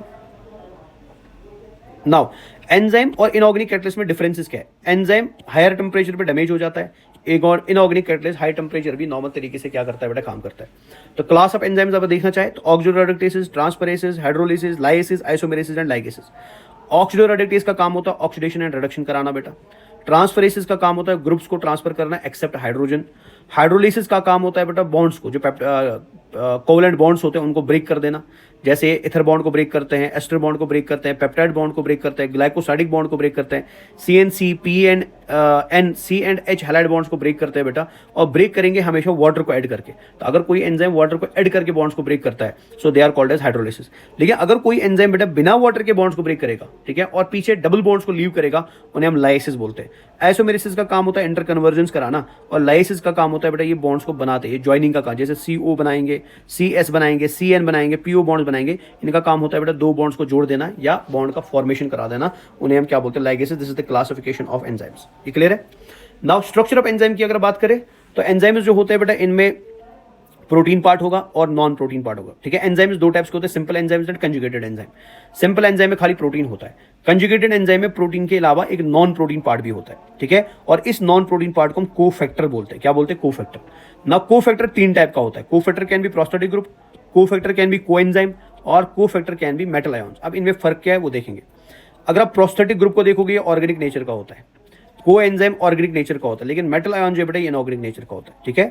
नाउ एंजाइम और इनऑर्गेनिक कैटलिस्ट में डिफरेंसेस क्या है। एंजाइम हायर टेम्परेचर पे डैमेज हो जाता है, एक और इनऑर्गेनिक कैटलिस्ट हाई टेम्परेचर भी नॉर्मल तरीके से क्या करता है बेटा, काम करता है। तो क्लास ऑफ एंजाइम्स अगर देखना चाहे तो ऑक्सीडोरेडक्टेसेस, ट्रांसफरेसेस, हाइड्रोलिसिस, लाइसिस, आइसोमेरेसिस एंड लाइगेसिस। ऑक्सीडोरेडक्टेस का काम होता है ऑक्सीडेशन एंड रिडक्शन कराना बेटा। ट्रांसफरेसिस का काम होता है ग्रुप्स को ट्रांसफर करना एक्सेप्ट हाइड्रोजन। हाइड्रोलिसिस का काम होता है बेटा बॉन्ड्स को, जो कोवलेंट बॉन्ड्स होते हैं उनको ब्रेक कर देना, जैसे इथर बॉन्ड को ब्रेक करते हैं, एस्टर बॉन्ड को ब्रेक करते हैं, पेप्टाइड बॉन्ड को ब्रेक करते हैं, ग्लाइकोसाइडिक बॉन्ड को ब्रेक करते हैं, CN-C, P-N, C&H halide bonds को ब्रेक करते हैं बेटा, और ब्रेक करेंगे हमेशा वाटर को ऐड करके। तो अगर कोई एंजाइम वाटर को ऐड करके बॉन्ड्स को ब्रेक करता है so they are called as hydrolysis. लेकिन अगर कोई एंजाइम बेटा बिना वाटर के बॉन्ड्स को ब्रेक करेगा, ठीक है, और पीछे डबल बॉन्ड्स को लीव करेगा, उन्हें हम लाइसिस बोलते हैं। आइसोमेरिसिस का काम होता है इंटरकन्वर्जेंस कराना, और लाइसिस का काम होता है बेटा ये बॉन्ड्स को बनाते हैं, ज्वाइनिंग का काम, जैसे CO बनाएंगे, CS बनाएंगे, CN बनाएंगे, PO बॉन्ड्स बनाएंगे, इनका काम होता है बेटा दो बॉन्ड्स को जोड़ देना या बॉन्ड का फॉर्मेशन करा देना, उन्हें हम क्या बोलते हैं, ligases. This is the classification of enzymes. ये क्लियर है? नाउ स्ट्रक्चर ऑफ एंजाइम की अगर बात करें तो एंजाइम्स जो होते हैं बेटा इनमें प्रोटीन पार्ट होगा और नॉन प्रोटीन पार्ट होगा, ठीक है। एंजाइम्स दो टाइप्स के होते हैं, simple enzymes and conjugated enzyme. Simple enzyme में खाली प्रोटीन होता है, कंजुगेटेड एंजाइम में प्रोटीन के अलावा एक नॉन प्रोटीन पार्ट भी होता है, ठीक है। और इस नॉन प्रोटीन पार्ट को हम कोफैक्टर बोलते हैं। क्या बोलते हैं? कोफैक्टर। ना कोफैक्टर तीन टाइप का होता है, cofactor can be prosthetic group, cofactor can be coenzyme, और cofactor can be metal ions. अब इनमें फर्क क्या है वो देखेंगे। अगर आप प्रोस्टेटिक ग्रुप को देखोगे ये ऑर्गेनिक नेचर का होता है, कोएंजाइम ऑर्गेनिक नेचर का होता है, लेकिन मेटल आयन जो बेटा ये इनऑर्गेनिक नेचर का होता है, ठीक है।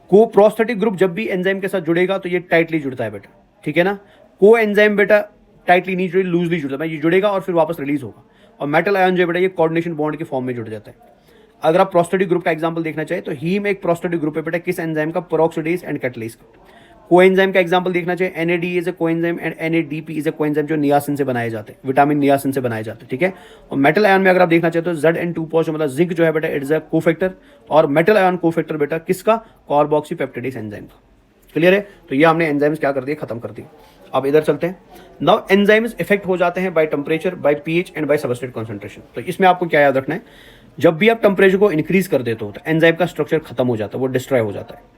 को प्रोस्टेटिक ग्रुप जब भी एंजाइम के साथ जुड़ेगा तो ये टाइटली जुड़ता है बेटा, ठीक है ना। को एंजाइम बेटा टाइटली नहीं जुड़े, लूजली जुड़ता है, ये जुड़ेगा और फिर वापस रिलीज होगा। और मेटल आयन जो बेटा ये कोऑर्डिनेशन बॉन्ड के फॉर्म में जुड़ जाता है। अगर आप प्रोस्टेटिक ग्रुप का एग्जांपल देखना चाहे तो हीम एक प्रोस्टेटिक ग्रुप है बेटा, किस एंजाइम का? पेरोक्सिडेज एंड कैटलेज का। कोएंजाइम का एग्जांपल देखना चाहिए, NAD is a coenzyme and NADP is a coenzyme, जो नियासिन से बनाए जाते हैं, विटामिन नियासिन से बनाए जाते हैं, ठीक है। और मेटल आयन में अगर आप देखना चाहते हो Zn2+ मतलब जिंक जो है बेटा इट इज अ कोफैक्टर, और मेटल आयन कोफैक्टर बेटा किसका? कार्बोक्सीपेप्टिडेज एंजाइम का। क्लियर है? तो ये हमने एंजाइम्स क्या कर दिए, खत्म कर दिए। अब इधर चलते हैं। नाउ एंजाइम्स इफेक्ट हो जाते हैं by temperature, by pH and by substrate concentration. तो इसमें आपको क्या याद रखना है, जब भी आप टेम्परेचर को इंक्रीज कर देते हो तो एंजाइम का स्ट्रक्चर खत्म हो जाता है, वो डिस्ट्रॉय हो जाता है।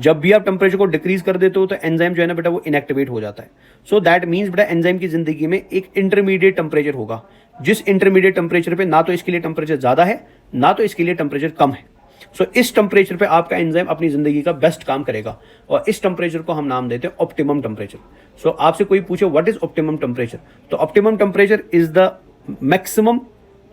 जब भी आप टेम्परेचर को डिक्रीज कर देते हो तो एंजाइम जो है ना बेटा वो इनएक्टिवेट हो जाता है। सो दैट मींस बेटा एंजाइम की जिंदगी में एक इंटरमीडिएट टेम्परेचर होगा, जिस इंटरमीडिएट टेम्परेचर पे ना तो इसके लिए टेम्परेचर ज्यादा है ना तो इसके लिए टेम्परेचर कम है। सो इस टेम्परेचर पे आपका एंजाइम अपनी जिंदगी का बेस्ट काम करेगा, और इस टेम्परेचर को हम नाम देते हैं ऑप्टिमम टेम्परेचर। सो आपसे कोई पूछे व्हाट इज ऑप्टिमम टेम्परेचर, तो optimum temperature is the maximum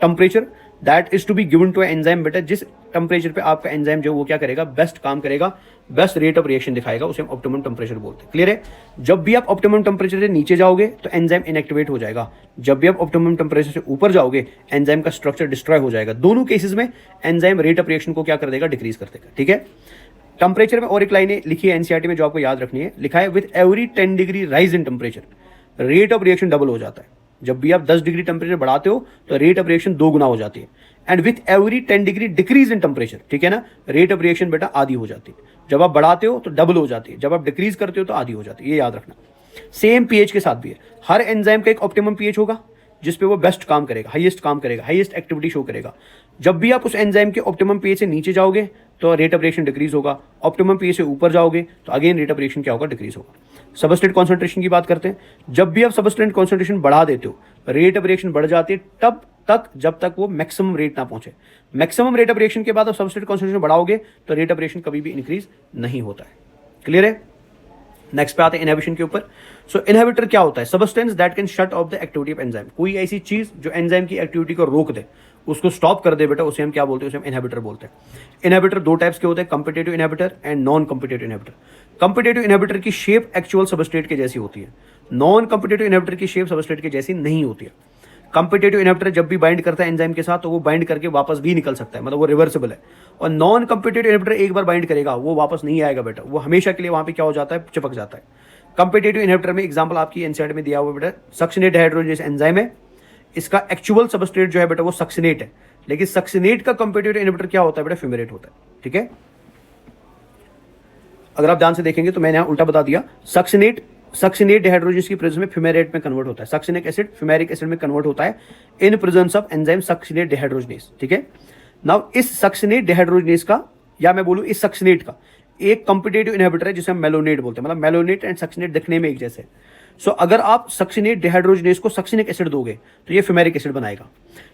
temperature that is to be given to enzyme बेटा, जिस टेम्परेचर पे आपका एंजाइम जो वो क्या करेगा, बेस्ट काम करेगा, बेस्ट रेट ऑफ रिएक्शन दिखाएगा, उसे हम ऑप्टिमम टेम्परेचर बोलते हैं। क्लियर है? जब भी आप ऑप्टिमम टेम्परेचर से नीचे जाओगे तो एंजाइम इनएक्टिवेट हो जाएगा, जब भी आप ऑप्टिमम टेम्परेचर से ऊपर जाओगे एंजाइम का स्ट्रक्चर डिस्ट्रॉय हो जाएगा। दोनों केसेस में एंजाइम रेट ऑफ रिएक्शन को क्या कर देगा, डिक्रीज कर देगा, ठीक है। टेम्परेचर में और एक लाइन लिखी है एनसीईआरटी में जो आपको याद रखनी है, लिखा है with every 10 degree rise in temperature rate of reaction double हो जाता है। जब भी आप 10 डिग्री टेम्परेचर बढ़ाते हो तो रेट ऑफ रिएक्शन 2 गुना हो जाती है। And with every 10 degree decrease in temperature, ठीक है ना, रेट ऑफ रिएक्शन बेटा आधी हो जाती है। जब आप बढ़ाते हो तो डबल हो जाती है, जब आप डिक्रीज करते हो तो आधी हो जाती है, ये याद रखना। सेम पीएच के साथ भी है, हर एंजाइम का एक ऑप्टिमम पीएच होगा जिसपे वो बेस्ट काम करेगा, हाईएस्ट काम करेगा, हाईएस्ट एक्टिविटी शो करेगा। जब भी आप उस एंजाइम के ऑप्टिमम पीएच से नीचे जाओगे तो रेट ऑफ रिएक्शन डिक्रीज होगा, ऑप्टिमम पीएच से ऊपर जाओगे तो अगेन रेट ऑफ रिएक्शन क्या होगा, डिक्रीज होगा। सबस्ट्रेट कॉन्सेंट्रेशन की बात करते हैं, जब भी आप सबस्ट्रेट कॉन्सेंट्रेशन बढ़ा देते हो रेट ऑफ रिएक्शन बढ़ जाती है तब तक जब तक वो मैक्सिमम रेट ना पहुंचे। मैक्सिमम रेट ऑफ रिएक्शन के बाद आप सबस्ट्रेट कॉन्सेंट्रेशन बढ़ाओगे तो रेट ऑफ रिएक्शन कभी भी इंक्रीज नहीं होता है। क्लियर है? नेक्स्ट पे आते हैं इनहिबिशन के ऊपर। सो इनहिबिटर क्या होता है? Substance that can shut off the activity of enzyme, कोई ऐसी चीज जो एंजाइम की एक्टिविटी को रोक दे, उसको स्टॉप कर दे बेटा, उसे हम क्या बोलते हैं, उसे हम इनहिबिटर बोलते हैं। इनहिबिटर दो टाइप्स के होते हैं, competitive inhibitor and non competitive inhibitor. Competitive inhibitor की शेप एक्चुअल सबस्ट्रेट के जैसी होती है, नॉन कॉम्पिटिटिव इनहिबिटर की शेप सबस्ट्रेट के जैसी नहीं होती है। कॉम्पिटिटिव इनहिबिटर जब भी बाइंड करता है एंजाइम के साथ तो वो बाइंड करके वापस भी निकल सकता है, मतलब वो रिवर्सिबल है। और नॉन कॉम्पिटिटिव इनहिबिटर एक बार बाइंड करेगा वो वापस नहीं आएगा बेटा, वो हमेशा के लिए वहां पे क्या हो जाता है, चिपक जाता है। कॉम्पिटिटिव इनहिबिटर में एग्जांपल आपकी एनसीईआरटी में दिया हुआ बेटा, सक्सिनेट डिहाइड्रोजिनेज एंजाइम है, इसका एक्चुअल सबस्ट्रेट जो है बेटा वो सक्सिनेट है, लेकिन सक्सिनेट का कॉम्पिटिटिव इनहिबिटर क्या होता है बेटा, फ्यूमेरेट होता है। ठीक है, अगर आप ध्यान से देखेंगे तो मैंने यहां उल्टा बता दिया, सक्सिनेट डिहाइड्रोजिनेज की प्रेजेंस में फ्यूमेरेट में कन्वर्ट होता है, सक्सिनिक एसिड फ्यूमेरिक एसिड में कन्वर्ट होता है in presence of enzyme succinate dehydrogenase. ठीक है, नाउ इस सक्सिनेट डिहाइड्रोजिनेज का, या मैं बोलूं इस सक्सिनेट का एक कॉम्पिटिटिव इनहिबिटर है जिसे हम मेलोनेट बोलते हैं, मतलब मेलोनेट एंड सक्सिनेट दिखने में एक जैसे है। सो अगर आप सक्सिनेट डिहाइड्रोजिनेज को सक्सिनिक एसिड दोगे तो ये फ्यूमेरिक एसिड बनाएगा,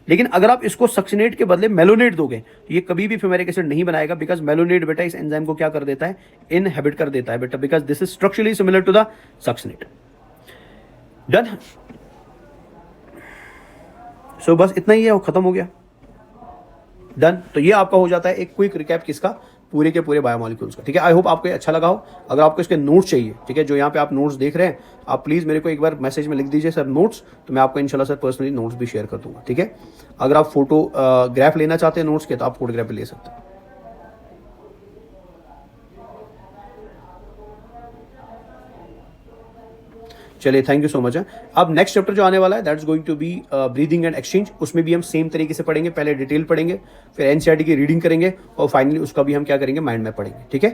लेकिन अगर आप इसको सक्सिनेट के बदले मेलोनेट दोगे तो ये कभी भी फ्यूमेरिक एसिड नहीं बनाएगा, बिकॉज मेलोनेट बेटा इस एंजाइम को क्या कर देता है, इनहिबिट कर देता है बेटा, because this is structurally similar to the succinate. Done. So बस इतना ही है, वो खत्म हो गया। डन। तो ये आपका हो जाता है एक क्विक रिकैप किसका, पूरे के पूरे बायोमॉलिक्यूल्स का, ठीक है। आई होप आपको ये अच्छा लगा हो। अगर आपको इसके नोट्स चाहिए, ठीक है, जो यहाँ पे आप नोट्स देख रहे हैं, आप प्लीज़ मेरे को एक बार मैसेज में लिख दीजिए सर नोट्स, तो मैं आपको इंशाल्लाह सर पर्सनली नोट्स भी शेयर कर दूंगा, ठीक है। अगर आप फोटोग्राफ लेना चाहते हैं नोट्स के, तो आप फोटोग्राफ भी ले सकते हैं। चलिए, थैंक यू सो मच है। अब नेक्स्ट चैप्टर जो आने वाला है, that's going to be breathing and exchange. उसमें भी हम सेम तरीके से पढ़ेंगे, पहले डिटेल पढ़ेंगे, फिर एनसीईआरटी की रीडिंग करेंगे, और फाइनली उसका भी हम क्या करेंगे, माइंड में पढ़ेंगे, ठीक है।